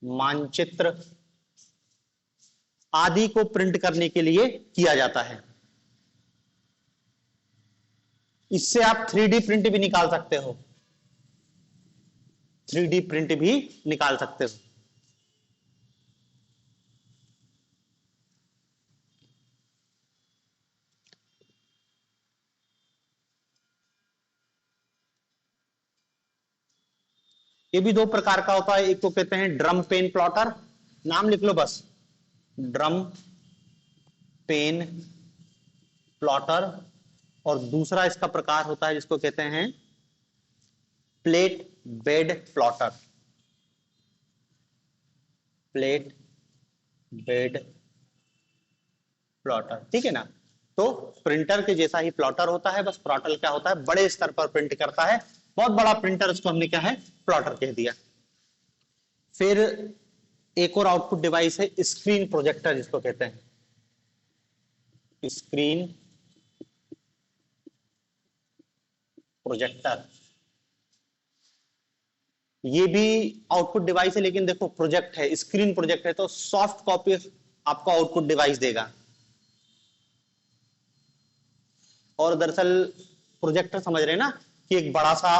मानचित्र आदि को प्रिंट करने के लिए किया जाता है। इससे आप 3D प्रिंट भी निकाल सकते हो, 3D प्रिंट भी निकाल सकते हो। ये भी दो प्रकार का होता है। एक को कहते हैं ड्रम पेन प्लॉटर, नाम लिख लो बस, ड्रम पेन प्लॉटर। और दूसरा इसका प्रकार होता है जिसको कहते हैं plate bed plotter, plate bed plotter. ठीक है ना। तो प्रिंटर के जैसा ही प्लॉटर होता है, बस प्लॉटर क्या होता है, बड़े स्तर पर प्रिंट करता है। बहुत बड़ा प्रिंटर, उसको हमने क्या है, प्लॉटर कह दिया। फिर एक और आउटपुट डिवाइस है स्क्रीन प्रोजेक्टर, जिसको कहते हैं स्क्रीन प्रोजेक्टर। ये भी आउटपुट डिवाइस है, लेकिन देखो प्रोजेक्ट है, स्क्रीन प्रोजेक्ट है, तो सॉफ्ट कॉपी आपको आउटपुट डिवाइस देगा। और दरअसल प्रोजेक्टर समझ रहे हैं ना, कि एक बड़ा सा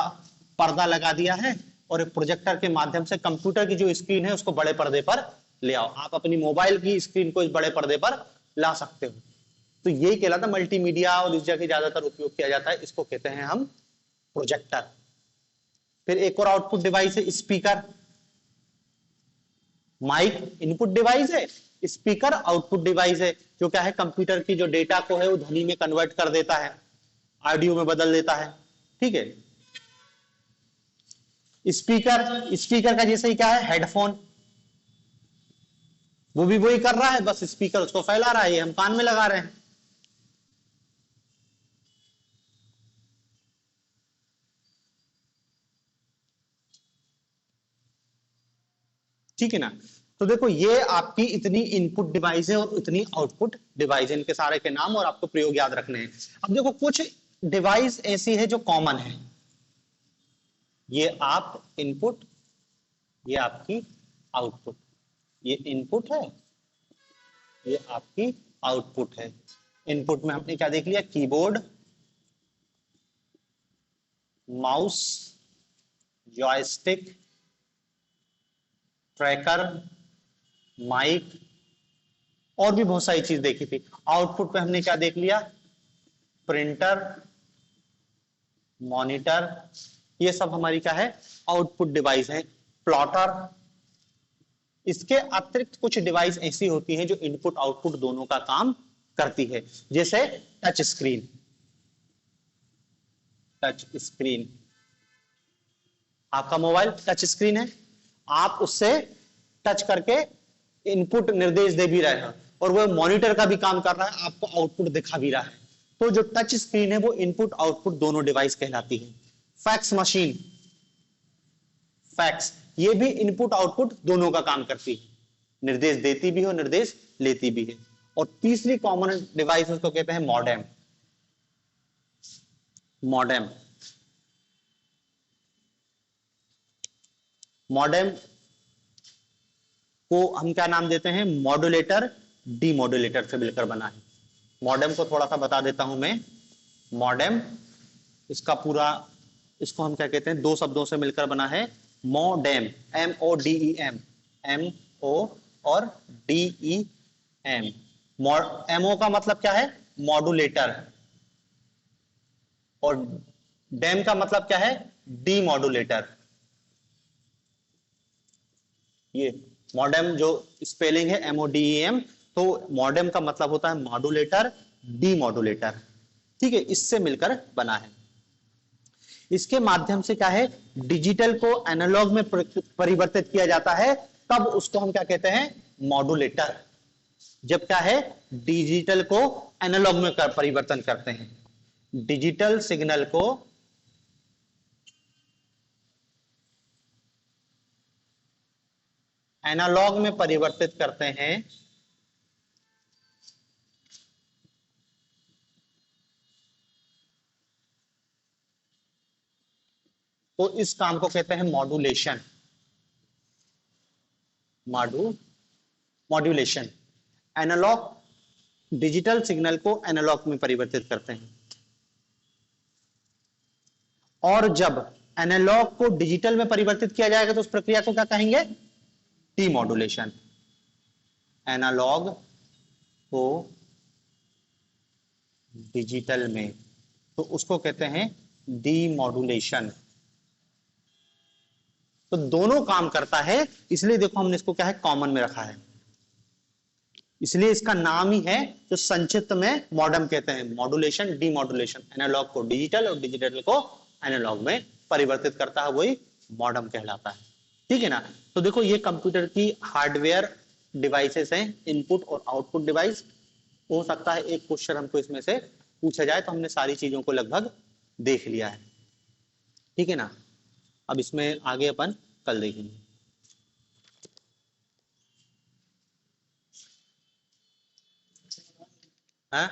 पर्दा लगा दिया है और एक प्रोजेक्टर के माध्यम से कंप्यूटर की जो स्क्रीन है उसको बड़े पर्दे पर ले आओ। आप अपनी मोबाइल की स्क्रीन को इस बड़े पर्दे पर ला सकते हो। तो यही कहलाता मल्टीमीडिया, और इस जगह ज्यादातर उपयोग किया जाता है, इसको कहते हैं हम प्रोजेक्टर। फिर एक और आउटपुट डिवाइस है स्पीकर। माइक इनपुट डिवाइस है, स्पीकर आउटपुट डिवाइस है, जो क्या है, कंप्यूटर की जो डेटा को है वो ध्वनि में कन्वर्ट कर देता है, ऑडियो में बदल देता है। ठीक है। स्पीकर, स्पीकर का जैसे ही क्या है, हेडफोन, वो भी वही कर रहा है, बस स्पीकर उसको फैला रहा है, ये हम कान में लगा रहे हैं। ठीक है ना। तो देखो ये आपकी इतनी इनपुट डिवाइस है और इतनी आउटपुट डिवाइस है, इनके सारे के नाम और आपको प्रयोग याद रखने हैं। अब देखो कुछ डिवाइस ऐसी है जो कॉमन है, ये आप इनपुट, ये आपकी आउटपुट, ये इनपुट है, ये आपकी आउटपुट है। इनपुट में हमने क्या देख लिया, keyboard, mouse, joystick, tracker, mic, और भी बहुत सारी चीज देखी थी। आउटपुट पे हमने क्या देख लिया, प्रिंटर, मॉनिटर, ये सब हमारी क्या है, आउटपुट डिवाइस है। प्लॉटर। इसके अतिरिक्त कुछ डिवाइस ऐसी होती हैं जो इनपुट आउटपुट दोनों का काम करती है, जैसे टच स्क्रीन। टच स्क्रीन, आपका मोबाइल टच स्क्रीन है, आप उससे टच करके इनपुट निर्देश दे भी रहे हैं, और वो मॉनिटर का भी काम कर रहा है, आपको आउटपुट दिखा भी रहा है। तो जो टच स्क्रीन है वो इनपुट आउटपुट दोनों डिवाइस कहलाती है। फैक्स मशीन, फैक्स ये भी इनपुट आउटपुट दोनों का काम करती है, निर्देश देती भी है और निर्देश लेती भी है। और तीसरी कॉमन डिवाइस उसको कहते हैं मॉडेम। मॉडेम मॉडेम को हम क्या नाम देते हैं? मॉड्यूलेटर डीमॉड्यूलेटर से मिलकर बना है। मॉडेम को थोड़ा सा बता देता हूं मैं। मॉडेम इसका पूरा, इसको हम क्या कहते हैं? दो शब्दों से मिलकर बना है। मॉडेम, MODEM, MO और DEM। MO का मतलब क्या है? मॉड्यूलेटर। और डेम का मतलब क्या है? डीमॉड्यूलेटर। ये मॉडेम जो स्पेलिंग है MODEM, तो मॉडेम का मतलब होता है मॉड्यूलेटर, डीमॉड्यूलेटर। ठीक है, इससे मिलकर बना है। इसके माध्यम से क्या है? डिजिटल को एनालॉग में परिवर्तित किया जाता है, तब उसको हम क्या कहते हैं? मॉड्यूलेटर। जब क्या है? डिजिटल को एनालॉग में परिवर्तन करते हैं, डिजिटल सिग्नल को एनालॉग में परिवर्तित करते हैं, तो इस काम को कहते हैं modulation. Modulation analogue, digital signal को एनालॉग में परिवर्तित करते हैं। और जब एनालॉग को डिजिटल में परिवर्तित किया जाएगा तो उस प्रक्रिया को क्या कहेंगे? डीमॉड्यूलेशन। एनालॉग को डिजिटल में, तो उसको कहते हैं डीमॉड्यूलेशन। तो दोनों काम करता है, इसलिए देखो हमने इसको क्या है? कॉमन में रखा है, इसलिए इसका नाम ही है जो संक्षिप्त में मॉडेम कहते हैं, मॉड्यूलेशन डीमॉड्यूलेशन। एनालॉग को डिजिटल और डिजिटल को एनालॉग में परिवर्तित करता है, वही मॉडेम कहलाता है। ठीक है ना? तो देखो ये कंप्यूटर की हार्डवेयर डिवाइसेस हैं, इनपुट और आउटपुट डिवाइस। हो सकता है एक क्वेश्चन हमको इसमें से पूछा जाए, तो हमने सारी चीजों को लगभग देख लिया है। ठीक है ना? अब इसमें आगे अपन कल देखेंगे। हाँ